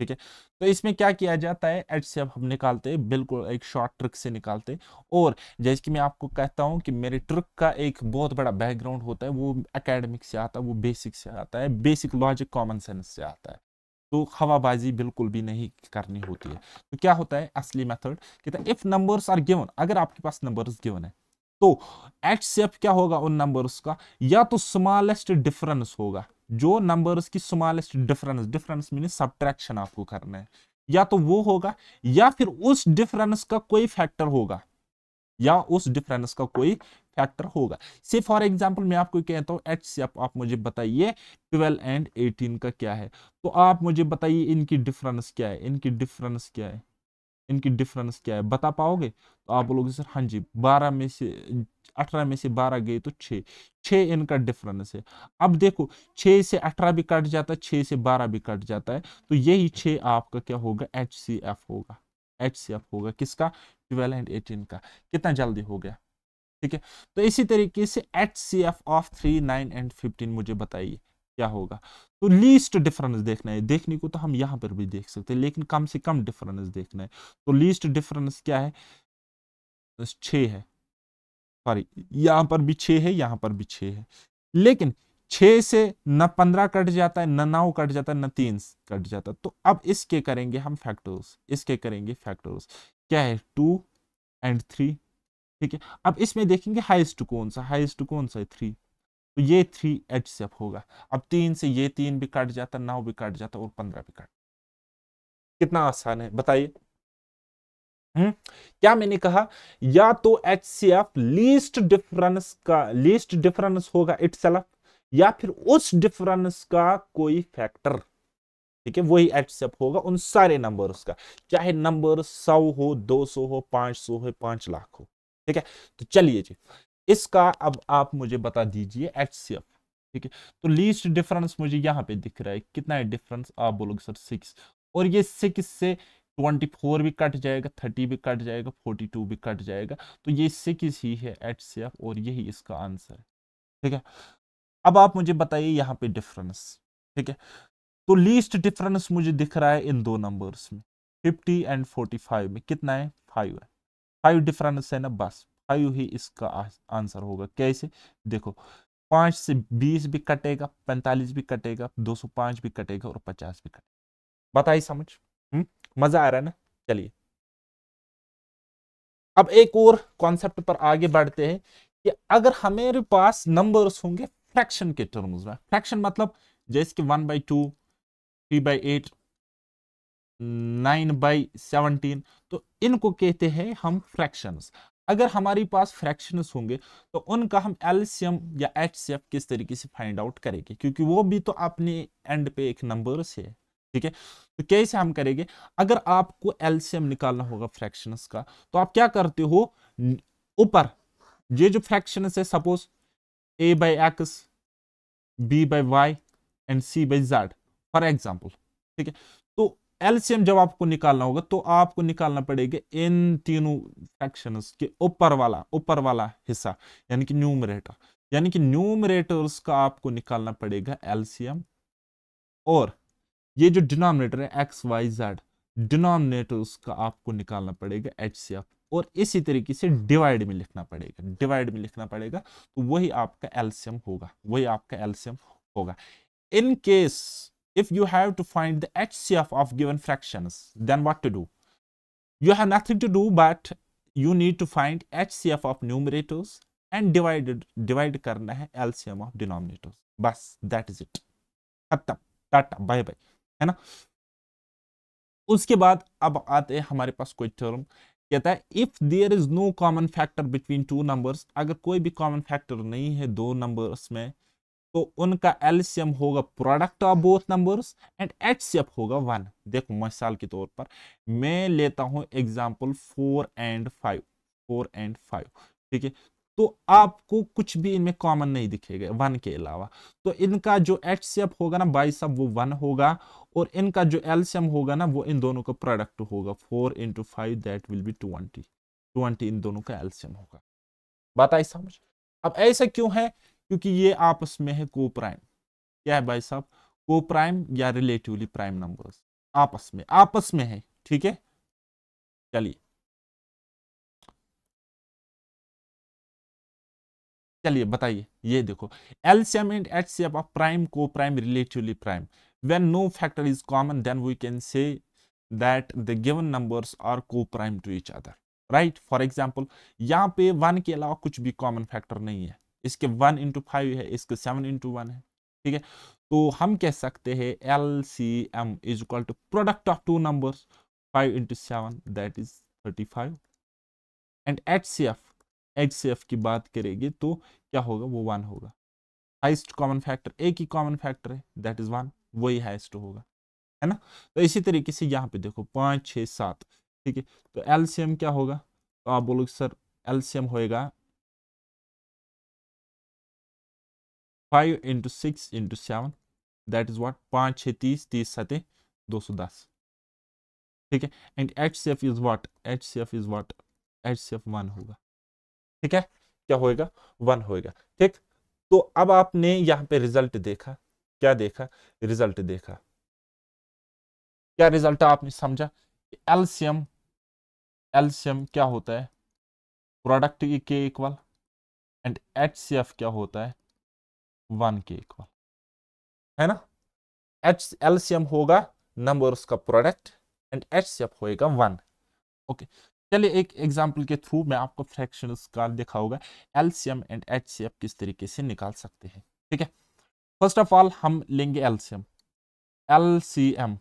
ठीक है, तो इसमें क्या किया जाता है, एचसीएफ हम निकालते हैं बिल्कुल एक शॉर्ट ट्रिक से निकालते हैं। और जैसे कि मैं आपको कहता हूं कि मेरे ट्रिक का एक बहुत बड़ा बैकग्राउंड होता है, वो एकेडमिक से आता है, वो बेसिक से आता है, बेसिक लॉजिक कॉमन सेंस से आता है। तो हवाबाजी बिल्कुल भी नहीं करनी होती है। तो क्या होता है असली मेथड, कहता है इफ नंबर्स आर गिवन, अगर आपके पास नंबर्स गिवन है, तो एचसीएफ क्या होगा उन नंबर्स का, या तो स्मॉलेस्ट डिफरेंस होगा, जो नंबर्स की smallest difference, difference mean subtraction आपको करना है, या तो वो होगा, या फिर उस डिफरेंस का कोई फैक्टर होगा, या उस डिफरेंस का कोई फैक्टर होगा। से फॉर एग्जांपल मैं आपको कहता हूं एचसीएफ आप मुझे बताइए 12 एंड 18 का क्या है, तो आप मुझे बताइए इनकी डिफरेंस क्या है, इनकी डिफरेंस क्या है, इनकी डिफरेंस क्या है, बता पाओगे। तो आप बोलोगे सर हाँ जी, 12 में से 18 में से 12 गए तो 6, 6 इनका डिफरेंस है। अब देखो 6 से 18 भी कट जाता है, 6 से 12 भी कट जाता है, तो यही 6 आपका क्या होगा, एचसीएफ होगा, एचसीएफ होगा किसका, 12 एंड 18 का। कितना जल्दी हो गया। ठीक है, तो इसी तरीके से एचसीएफ ऑफ 3 9 एंड 15 मुझे बताइए क्या होगा। तो लीस्ट डिफरेंस देखना है, देखने को तो हम यहां पर भी देख सकते हैं, लेकिन कम से कम डिफरेंस देखना है। तो लीस्ट डिफरेंस क्या है, 6 है, सॉरी यहां पर भी 6 है, यहां पर भी 6 है, लेकिन 6 से न 15 कट जाता है, न 9 कट जाता है, न 3 कट जाता है। तो अब इसके करेंगे हम फैक्टर्स, इसके करेंगे फैक्टर्स, क्या है 2 एंड 3, ठीक है, अब इसमें देखेंगे हाईएस्ट कौन सा, हाईएस्ट कौन सा है 3, तो ये 3 HCF होगा। अब 3 से ये 3 भी कट जाता, 9 भी कट जाता और 15 भी कट। कितना आसान है बताइए। क्या मैंने कहा, या तो HCF लीस्ट डिफरेंस होगा इटसेल्फ, या फिर उस डिफरेंस का कोई फैक्टर, ठीक है, वही HCF होगा उन सारे नंबर्स का, चाहे नंबर 100 हो, 200 हो, 500 हो, 5 लाख हो। ठीक है, तो चलिए जी, इसका अब आप मुझे बता दीजिए HCF। ठीक है, तो लीस्ट डिफरेंस मुझे यहां पे दिख रहा है, कितना है डिफरेंस, आप बोलोगे सर 6, और ये 6 से 24 भी कट जाएगा, 30 भी कट जाएगा, 42 भी कट जाएगा, तो ये 6 ही है HCF और यही इसका आंसर है। ठीक है, अब आप मुझे बताइए यहां पे डिफरेंस। ठीक है, तो लीस्ट डिफरेंस मुझे दिख रहा है इन दो नंबर्स में, 50 एंड 45 में कितना है, 5 है। 5 डिफरेंस है ना, बस 5 ही इसका आंसर होगा। कैसे, देखो 5 से 20 भी कटेगा, 45 भी कटेगा, 205 भी कटेगा और 50 भी कटेगा। बताइए समझ, मजा आ रहा है ना। चलिए अब एक और कॉन्सेप्ट पर आगे बढ़ते हैं कि अगर हमारे पास नंबर्स होंगे फ्रैक्शन के टर्म्स में, फ्रैक्शन मतलब जैसे कि 1/2, 3/8, 9/17, तो इनको कहते हैं हम फ्रैक्शंस। अगर हमारे पास फ्रैक्शंस होंगे तो उनका हम एलसीएम या एचसीएफ किस तरीके से फाइंड आउट करेंगे, क्योंकि वो भी तो अपने एंड पे एक नंबर्स है। ठीक है, तो कैसे हम करेंगे, अगर आपको एलसीएम निकालना होगा फ्रैक्शंस का, तो आप क्या करते हो, ऊपर ये जो फ्रैक्शंस है, suppose a/x, b/y and c/z for example. ठीक है, तो एलसीएम जब आपको निकालना होगा तो आपको निकालना पड़ेगा इन तीनों फ्रैक्शंस के ऊपर वाला हिस्सा, यानी कि न्यूमरेटर, यानी कि न्यूमरेटर्स का आपको निकालना पड़ेगा एलसीएम, और ये जो डिनोमिनेटर है XYZ, डिनोमिनेटर्स का आपको निकालना पड़ेगा HCF, और इसी तरीके से डिवाइड में लिखना पड़ेगा, डिवाइड में लिखना पड़ेगा, तो वही आपका एलसीएम होगा, वही आपका एलसीएम होगा। In case if you have to find the HCF of given fractions, then what to do? You have nothing to do, but you need to find HCF of numerators and divide करना है LCM of denominators, बस that is it, खत्म, tata bye bye, है ना। उसके बाद अब आते हैं हमारे पास कोई टर्म, कहता है if there is no common factor between two numbers, अगर कोई भी कॉमन फैक्टर नहीं है दो नंबर्स में, तो उनका एलसीएम होगा product of both numbers and HCF होगा 1। देखो मिसाल के तौर पर मैं लेता हूं एग्जांपल 4 एंड 5, 4 एंड 5। ठीक है, तो आपको कुछ भी इनमें कॉमन नहीं दिखेगा 1 के अलावा, तो इनका जो एचसीएफ होगा ना भाई साहब वो 1 होगा, और इनका जो एलसीएम होगा ना वो इन दोनों का प्रोडक्ट होगा, 4 × 5 दैट विल बी 20, 20 इन दोनों का एलसीएम होगा। बात आई समझ। अब ऐसा क्यों है, क्योंकि ये आपस में है को प्राइम। क्या है भाई साहब, को प्राइम या रिलेटिवली प्राइम नंबर्स, आपस में है। ठीक है, चलिए चलिए बताइए, ये देखो LCM and HCF of prime, coprime, relatively prime, when no factor is common then we can say that the given numbers are coprime to each other, right. For example यहाँ पे 1 के अलावा कुछ भी common factor नहीं है, इसके 1 × 5 है, इसके 7 × 1 है। ठीक है, तो हम कह सकते हैं LCM is equal to product of two numbers, 5 × 7 that is 35, and HCF की बात करेंगे तो क्या होगा, वो 1 होगा। हाइस्ट कॉमन फैक्टर, एक ही कॉमन फैक्टर है दैट इज 1, वही हाइस्ट होगा, है ना। तो इसी तरीके से यहाँ पे देखो 5, 6, 7। ठीक है, तो एलसीएम क्या होगा, तो आप बोलोगे सर एलसीएम होएगा 5 × 6 × 7 दैट इज व्हाट, 5 6 30, 30 7 210। ठीक है, and HCF is what, HCF 1 होगा। ठीक है, क्या होएगा, 1 होएगा। ठीक, तो अब आपने यहाँ पे रिजल्ट देखा, क्या देखा, रिजल्ट देखा, क्या रिजल्ट आपने समझा, एलसीएम एलसीएम क्या होता है, प्रोडक्ट के इक्वल, एंड HCF क्या होता है, 1 के इक्वल, है ना। एलसीएम होगा नंबर्स का प्रोडक्ट एंड HCF होएगा 1। ओके, चलिए एक एग्जांपल के थ्रू मैं आपको फ्रैक्शंस का दिखाऊंगा एलसीएम एंड एचसीएफ किस तरीके से निकाल सकते हैं। ठीक है, फर्स्ट ऑफ ऑल हम लेंगे एलसीएम। एलसीएम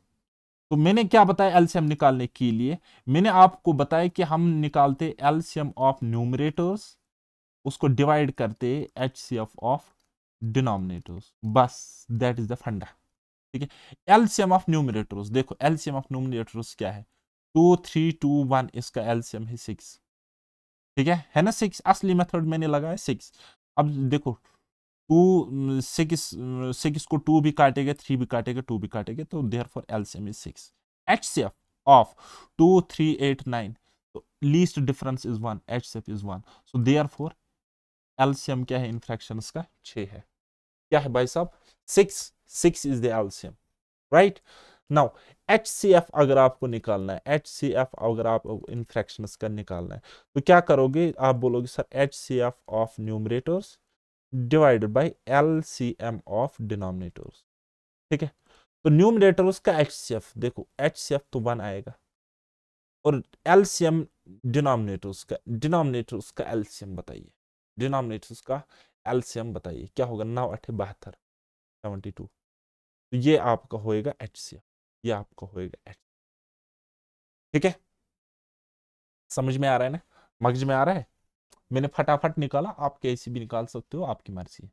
तो मैंने क्या बताया एलसीएम निकालने के लिए, मैंने आपको बताया कि हम निकालते एलसीएम ऑफ न्यूमरेटर्स, उसको डिवाइड करते एचसीएफ ऑफ डिनोमिनेटर्स, बस दैट इज द फंडा। ठीक है, एलसीएम ऑफ न्यूमरेटर्स, देखो एलसीएम ऑफ न्यूमरेटर्स क्या है, 2 3 2 1, इसका एलसीएम है 6। ठीक है ना, 6 असली मेथड मैंने लगाया 6। अब देखो 6 को 2 भी काटेगा, 3 भी काटेगा, 2 भी काटेगा, तो therefore LCM is 6। HCF of 2 3 8 9, तो least difference is 1, HCF is 1, so therefore LCM क्या है इन फ्रैक्शंस का, 6 है। क्या है भाई साहब, 6 is the LCM, right. Now HCF अगर आपको निकालना है, एचसीएफ अगर आप इन फ्रैक्शंस का निकालना है, तो क्या करोगे, आप बोलोगे sir HCF of numerators divided by LCM of denominators. ठीक है, तो न्यूमरेटर्स का एचसीएफ, देखो एचसीएफ तो 1 आएगा, और एलसीएम डिनोमिनेटर्स का एलसीएम बताइए, डिनोमिनेटर्स का एलसीएम बताइए क्या होगा, 9 8 72, 72, तो ये आपका होएगा एचसीएफ, ये आपका होएगा एच। ठीक है, समझ में आ रहा है ना, मगज में आ रहा है, मैंने फटाफट निकाला, आप कैसे भी निकाल सकते हो, आपकी मर्जी है।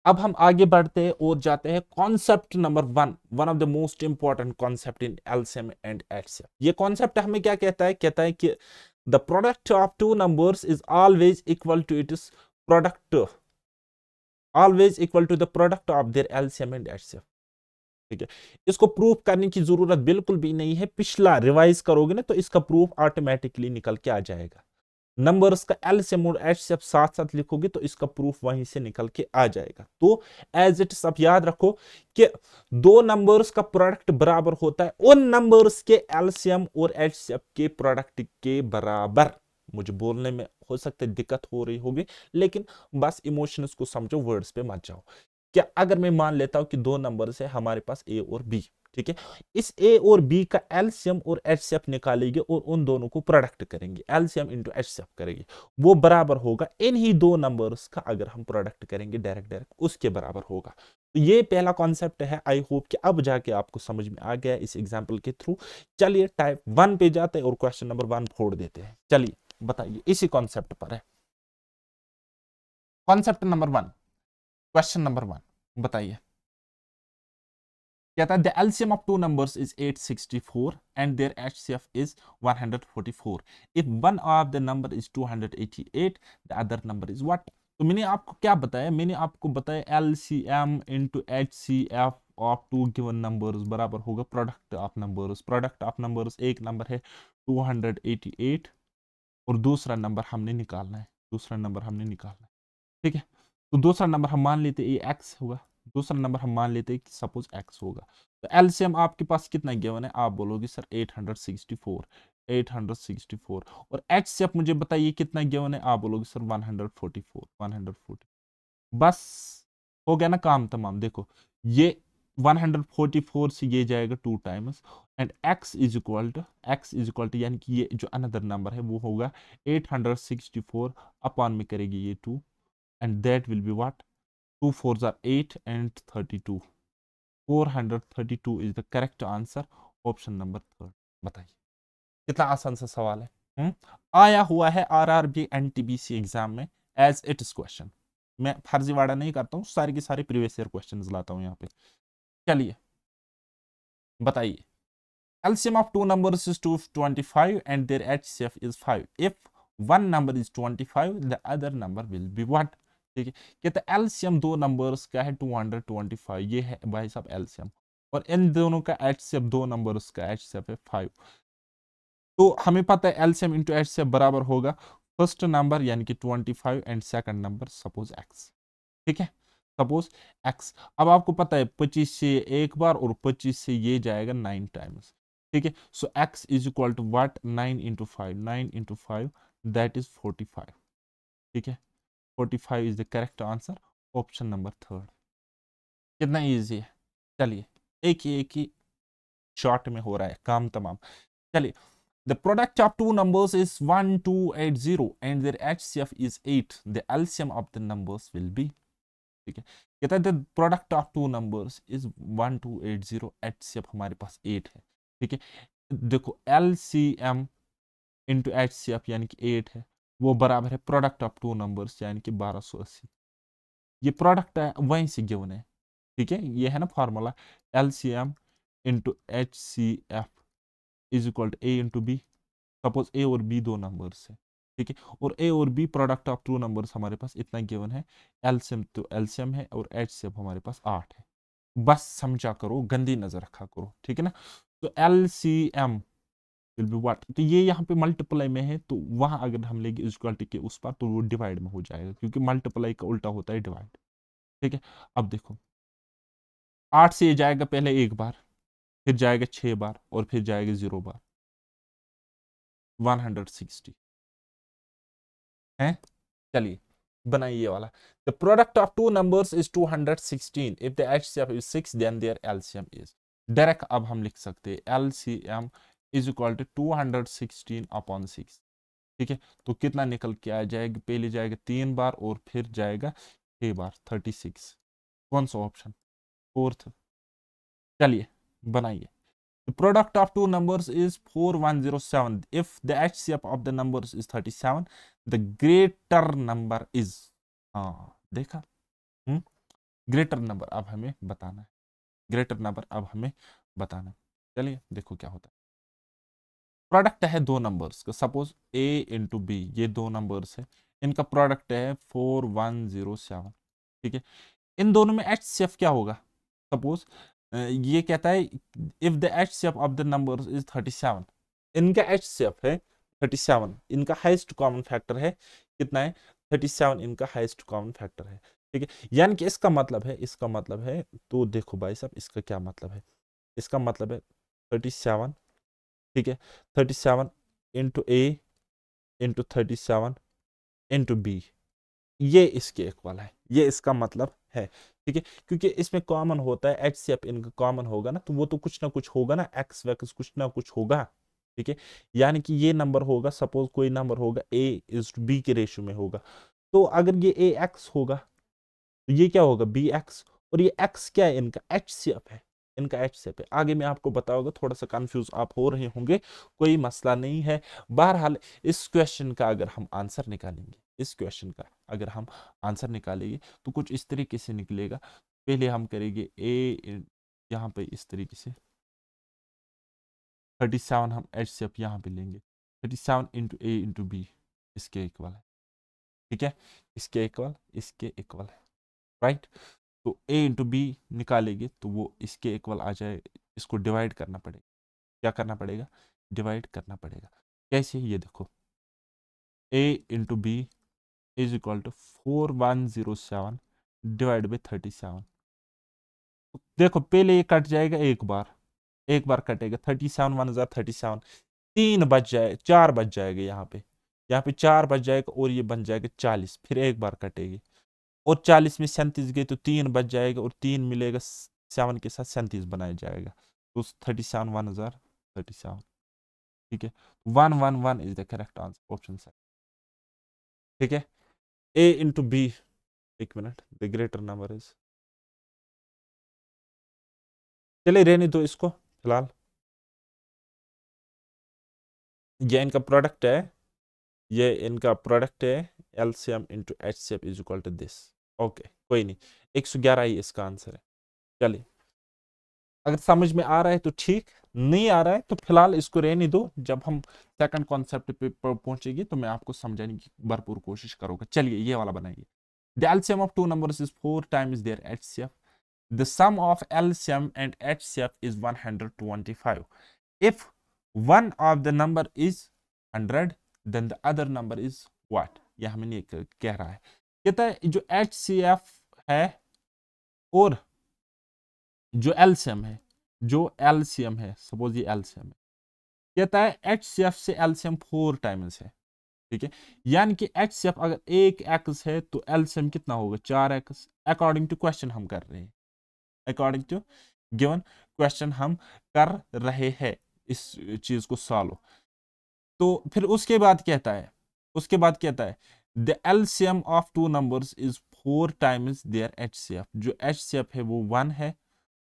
अब हम आगे बढ़ते हैं और जाते हैं concept number 1, one of the most important concept in LCM and HCF. ये कॉन्सेप्ट हमें क्या कहता है कि the product of two numbers is always equal to its product, always equal to the product of their LCM and HCF. ठीक है, इसको proof करने की जरूरत बिल्कुल भी नहीं है, पिछला रिवाइज करोगे ना तो इसका प्रूफ ऑटोमेटिकली निकल के आ जाएगा। नंबर्स का एलसीएम और एचसीएफ साथ साथ लिखोगे तो इसका प्रूफ वहीं से निकल के आ जाएगा। तो एज इट सब याद रखो कि दो नंबर्स का प्रोडक्ट बराबर होता है उन नंबर्स के एलसीएम और एचसीएफ के प्रोडक्ट के बराबर। मुझे बोलने में हो सकता है दिक्कत हो रही होगी, लेकिन बस इमोशंस को समझो, वर्ड्स पे मत जाओ। क्या अगर मैं मान लेता हूं कि दो नंबर्स है हमारे पास ए और बी, ठीक है, इस ए और बी का एलसीएम और एचसीएफ निकालेंगे और उन दोनों को प्रोडक्ट करेंगे, एलसीएम इंटू एचसीएफ करेंगे, वो बराबर होगा इन ही दो नंबर्स का अगर हम प्रोडक्ट करेंगे डायरेक्ट उसके बराबर होगा। तो ये पहला कॉन्सेप्ट है, आई होप कि अब जाके आपको समझ में आ गया इस एग्जाम्पल के थ्रू। चलिए टाइप 1 पे जाते हैं और क्वेश्चन नंबर 1 फोड़ देते हैं। चलिए बताइए, इसी कॉन्सेप्ट पर है, कॉन्सेप्ट नंबर 1, क्वेश्चन नंबर 1 बताइए। कहता है the LCM of two numbers is 864 and their HCF is 144 if one of the number is 288 the other number is what. तो मैंने आपको क्या बताया, मैंने आपको बताया LCM into HCF of two given numbers बराबर होगा product of numbers. Product of numbers, एक नंबर है 288 और दूसरा नंबर हमने निकालना है, दूसरा नंबर हमने निकालना है। ठीक है, तो दूसरा नंबर हम मान लेते ये एक्स होगा, दूसरा नंबर हम मान लेते कि सपोज एक्स होगा। तो एलसीएम आपके पास कितना गिवन है, आप बोलोगे सर 864, 864, और एचसीएफ मुझे बताइए कितना गिवन है, आप बोलोगे सर 144, 140। बस हो गया ना काम तमाम। देखो ये 144 से ये जाएगा 2 times and x is equal to यानी कि ये जो अनदर नंबर है वो होगा 864 अपॉन में करेगी ये 2 and that will be what, 2 4s are 8 and 32, 432 is the correct answer, option number 3। बताइए कितना आसान सा सवाल है। आया हुआ है आरआरबी एनटीपीसी एग्जाम में एज इट इज क्वेश्चन, मैं फर्जीवाड़ा नहीं करता हूँ, सारे के सारे प्रीवियस ईयर क्वेश्चंस लाता हूँ यहाँ पे। चलिए बताइए, LCM of two numbers is 225 and their HCF is 5 if one number is 25 the other number will be what। ठीक है, कहते हैं एलसीएम दो नंबर्स का है 225, ये है भाई साहब एलसीएम, और इन दोनों का एचसीएफ, दो नंबर्स का एचसीएफ है 5। तो हमें पता है एलसीएम इंटू एचसीएफ बराबर होगा फर्स्ट नंबर यानी कि 25 and second number suppose x. ठीक है, सपोज एक्स। अब आपको पता है 25 से एक बार और 25 से ये जाएगा 9 टाइम्स। ठीक है, so x is equal to what, 9 into 5, 9 into 5 that is 45। ठीक है, 45 is the correct answer, option number 3। कितना इजी है, चलिए एक ही शॉर्ट में हो रहा है काम तमाम। चलिए, the product of two numbers is 1280 and their HCF is 8. The LCM of the numbers will be, ठीक है, कहता है the product of two numbers is 1280, HCF हमारे पास 8 है, ठीक है। देखो LCM इंटू HCF यानी कि 8 है, वो बराबर है प्रोडक्ट ऑफ टू नंबर्स यानी कि 1280। ये प्रोडक्ट है वहीं से गिवन है, ठीक है, ये है ना formula LCM into HCF is equal to A into B. Suppose A और B दो नंबर्स है, ठीक है, और A और B product of two numbers हमारे पास इतना गिवन है, LCM तो LCM है और HCF हमारे पास 8 है। बस समझा करो, गंदी नजर रखा करो, ठीक है ना। तो LCM विल बी व्हाट, तो ये यहाँ पे मल्टीप्लाई में है, तो वहां अगर हम लेंगे इक्वलिटी के उस पर तो वो डिवाइड में हो जाएगा, क्योंकि मल्टीप्लाई का उल्टा होता है डिवाइड, ठीक है। अब देखो 8 से ये जाएगा पहले एक बार, फिर जाएगा 6 बार और फिर जाएगा 0 बार, 160 है। चलिए बनाइए ये वाला, the product of two numbers is 216, if the HCF is 6 then their LCM is, direct अब हम लिख सकते हैं LCM is equal to 216 upon 6, ठीक है। तो कितना निकल के आ जाएगा, पहले जाएगा 3 बार और फिर जाएगा 6 बार, 36। कौन सा ऑप्शन, फोर्थ। चलिए बनाइए, the product of two numbers is 4107, if the HCF of the numbers is 37, the greater number is, हाँ देखा, ग्रेटर नंबर अब हमें बताना है, ग्रेटर नंबर अब हमें बताना है। चलिए देखो क्या होता है, प्रोडक्ट है दो नंबर्स का, सपोज A इंटू बी, ये दो नंबर्स है, इनका प्रोडक्ट है 4107, ठीक है। इन दोनों में HCF क्या होगा, सपोज ये कहता है if the HCF of the numbers is 37, इनका HCF है 37, इनका हाईएस्ट कॉमन फैक्टर है कितना है 37, इनका हाईएस्ट कॉमन फैक्टर है, ठीक है। यानी कि इसका मतलब है, इसका मतलब है, तो देखो भाई साहब इसका क्या मतलब है, इसका मतलब है 37, ठीक है, 37 into A into 37 into B, ये इसके इक्वल है, ये इसका मतलब है, ठीक है। क्योंकि इसमें कॉमन होता है HCF, इनका कॉमन होगा ना, तो वो तो कुछ ना कुछ होगा ना, एक्स वैक्स कुछ ना कुछ होगा, ठीक है। यानी कि ये नंबर होगा, सपोज कोई नंबर होगा A:B के रेशियो में होगा, तो अगर ये AX होगा तो ये क्या होगा BX, और ये X क्या है, इनका HCF है, इनका HCF है। आगे मैं आपको बताऊंगा, थोड़ा सा कंफ्यूज आप हो रहे होंगे, कोई मसला नहीं है। बहरहाल इस क्वेश्चन का अगर हम आंसर निकालेंगे, इस क्वेश्चन का अगर हम आंसर निकालेंगे तो कुछ इस तरीके से निकलेगा। पहले हम करेंगे A यहाँ पे इस तरीके से, 37 हम HCF यहाँ पे लेंगे, 37 इंटू A इंटू B इसके इक्वल है, ठीक है, इसके इक्वल, इसके इक्वल है, राइट। तो A इंटू बी निकालेंगे तो वो इसके इक्वल आ जाए, इसको डिवाइड करना पड़ेगा, क्या करना पड़ेगा, डिवाइड करना पड़ेगा। कैसे, ये देखो A into B is equal to 4107 divide by 37, देखो पहले ये कट जाएगा एक बार, एक बार कटेगा, 37 1 हजार 37, 3 बच जाए, 4 बच जाएगा यहाँ पे, यहाँ पे 4 बच जाएगा और ये बन जाएगा 40, फिर एक बार कटेगी, और 40 में 37 गए तो 3 बच जाएगा, और 3 मिलेगा 7 के साथ 37 बनाया जाएगा, तो 37 1037, ठीक है। 111 is the correct answer, option से, ठीक है। A इंटू बी, एक minute, the greater number is, चलिए रहने दो इसको फिलहाल, ये इनका प्रोडक्ट है, ये इनका प्रोडक्ट है, LCM into HCF is equal to this, okay कोई नहीं, 111 ही इसका आंसर है। चलिए अगर समझ में आ रहा है तो ठीक, नहीं आ रहा है तो फिलहाल इसको रहने दो, जब हम सेकंड कॉन्सेप्ट पे पहुंचेंगे तो मैं आपको समझाने की भरपूर कोशिश करूंगा। चलिए ये वाला बनाइए, the LCM of two numbers is 4 times their HCF, the sum of LCM and HCF is 125, if one of the number is 100 then the other number is what, यह हमें नहीं कह रहा है, कहता है जो HCF है और जो LCM है, जो LCM है, सपोज ये LCM है, कहता है HCF से LCM 4 टाइम्स है, ठीक है। यानी कि HCF अगर 1x है तो LCM कितना होगा 4x, अकॉर्डिंग टू क्वेश्चन हम कर रहे हैं, अकॉर्डिंग टू गिवन क्वेश्चन हम कर रहे हैं, इस चीज को सॉल्व। तो फिर उसके बाद कहता है the LCM of two numbers is 4 times their HCF. जो एचसीएफ है वो 1 है,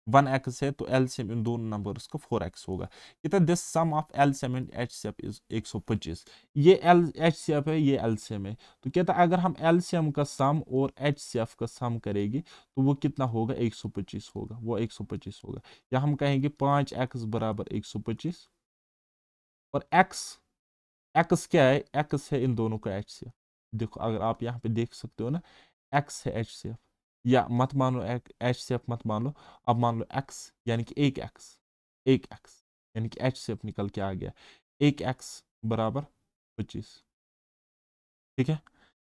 1x है, तो एलसीएम इन दोनों नंबर्स का 4x होगा। कहता है this sum of LCM and HCF is 125। ये एल एचसीएफ है, ये एलसीएम है। तो कहता है अगर हम एलसीएम का सम और एचसीएफ का सम करेंगे तो वो कितना होगा, 125 होगा, वो 125 होगा। या हम कहेंगे 5x बराबर 125, और x क्या है, x है इन दोनों का एचसीएफ। देखो अगर आप यहाँ पे देख सकते हो ना, x है एचसीएफ, या मत मान लो एचसीएफ मत मान लो, अब मान लो x यानी कि एक x यानी कि एचसीएफ निकल के आ गया, 1x बराबर 25। ठीक है,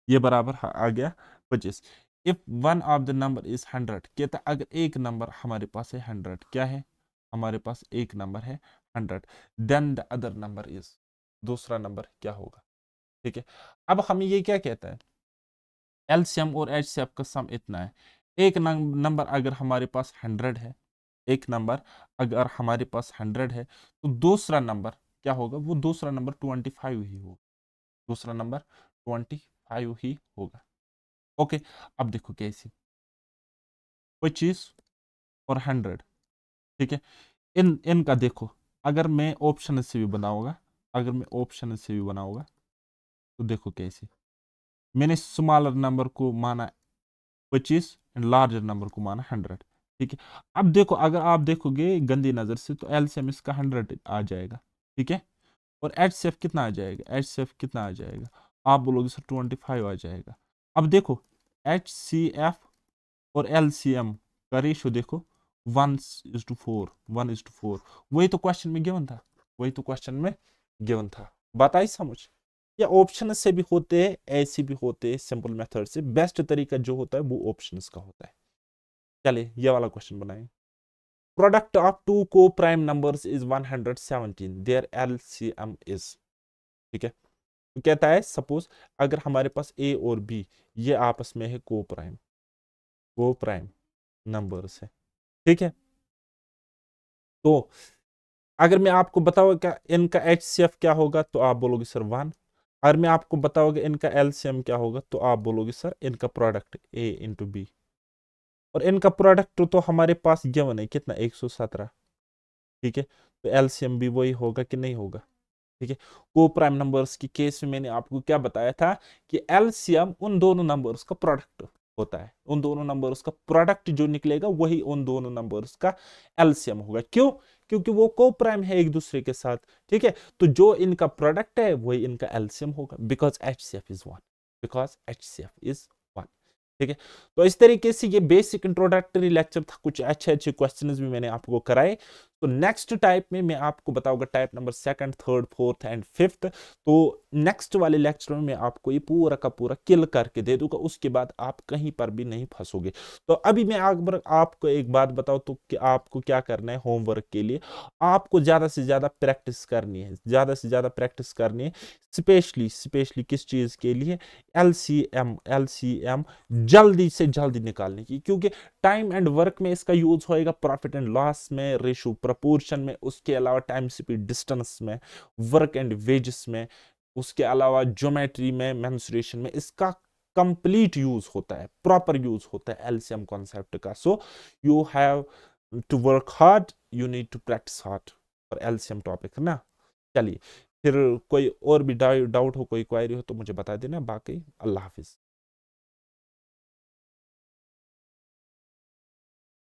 ये बराबर आ गया 25। If one of the number is 100, कहता अगर एक नंबर हमारे पास है 100, क्या है हमारे पास एक नंबर है 100, then the other number is, दूसरा नंबर क्या होगा। ठीक है, अब हमें ये क्या कहता है, एलसीएम और एचसीएफ का सम इतना है। एक नंबर अगर हमारे पास 100 है, एक नंबर अगर हमारे पास 100 है, तो दूसरा नंबर क्या होगा, वो दूसरा नंबर 25 ही होगा, दूसरा नंबर 25 ही होगा। ओके, अब देखो कैसे, 25 और 100। ठीक है, इनका देखो, अगर मैं ऑप्शन से भी बनाऊंगा, तो देखो कैसे, मैंने स्मॉलर नंबर को माना 25 एंड लार्जर नंबर को माना 100। ठीक है, अब देखो अगर आप देखोगे गंदी नजर से तो एलसीएम इसका 100 आ जाएगा। ठीक है, और एचसीएफ कितना आ जाएगा, आप बोलोगे सर 25 आ जाएगा। अब देखो एचसीएफ और एलसीएम का रेशियो देखो, 1:4, वही तो क्वेश्चन में गिवन था, बताइए समझ। या ऑप्शन से भी होते हैं, ऐसे भी होते हैं, सिंपल मेथड से। बेस्ट तरीका जो होता है वो ऑप्शंस का होता है। चलिए ये वाला क्वेश्चन बनाएं। Product of two coprime numbers is 117, their LCM is. ठीक है, तो कहता है सपोज अगर हमारे पास ए और बी ये आपस में है को प्राइम नंबर्स है। ठीक है, तो अगर मैं आपको बताऊंगा इनका एचसीएफ क्या होगा तो आप बोलोगे सर 1। अगर मैं आपको बताओगे इनका एलसीएम क्या होगा तो आप बोलोगे सर इनका प्रोडक्ट ए इंटू बी। और इनका प्रोडक्ट तो हमारे पास गिवन है कितना, 117। ठीक है, तो एलसीएम भी वही होगा कि नहीं होगा। ठीक है, को प्राइम नंबर्स की केस में मैंने आपको क्या बताया था कि एलसीएम उन दोनों नंबर्स का प्रोडक्ट होता है, उन दोनों नंबर्स का प्रोडक्ट जो निकलेगा वही उन दोनों नंबर्स का एलसीएम होगा। क्यों, क्योंकि वो को प्राइम है एक दूसरे के साथ। ठीक है, तो जो इनका प्रोडक्ट है वही इनका एलसीएम होगा, बिकॉज एचसीएफ इज 1। ठीक है, तो इस तरीके से ये बेसिक इंट्रोडक्टरी लेक्चर था, कुछ अच्छे क्वेश्चंस भी मैंने आपको कराए। तो नेक्स्ट टाइप में मैं आपको बताऊंगा type number 2nd, 3rd, 4th and 5th। तो नेक्स्ट वाले लेक्चर में मैं आपको ये पूरा का पूरा किल करके दे दूंगा, उसके बाद आप कहीं पर भी नहीं फंसोगे। तो अभी मैं आपको एक बात बताऊं तो कि आपको क्या करना है, होमवर्क के लिए आपको ज्यादा से ज्यादा प्रैक्टिस करनी है, स्पेशली किस चीज के लिए, एलसीएम जल्दी से जल्दी निकालने की। क्योंकि टाइम एंड वर्क में इसका यूज होएगा, प्रॉफिट एंड लॉस में, रेशो प्रपोर्शन में, उसके अलावा टाइम स्पीड डिस्टेंस में, वर्क एंड वेजेस में, उसके अलावा ज्योमेट्री में, मेंसुरेशन में इसका कंप्लीट यूज होता है, प्रॉपर यूज होता है एलसीएम कॉन्सेप्ट का। So you have to work hard, you need to practice hard for LCM topic ना। चलिए, फिर कोई और भी डाउट हो, कोई क्वेरी हो तो मुझे बता देना। बाकी अल्लाह हाफिज।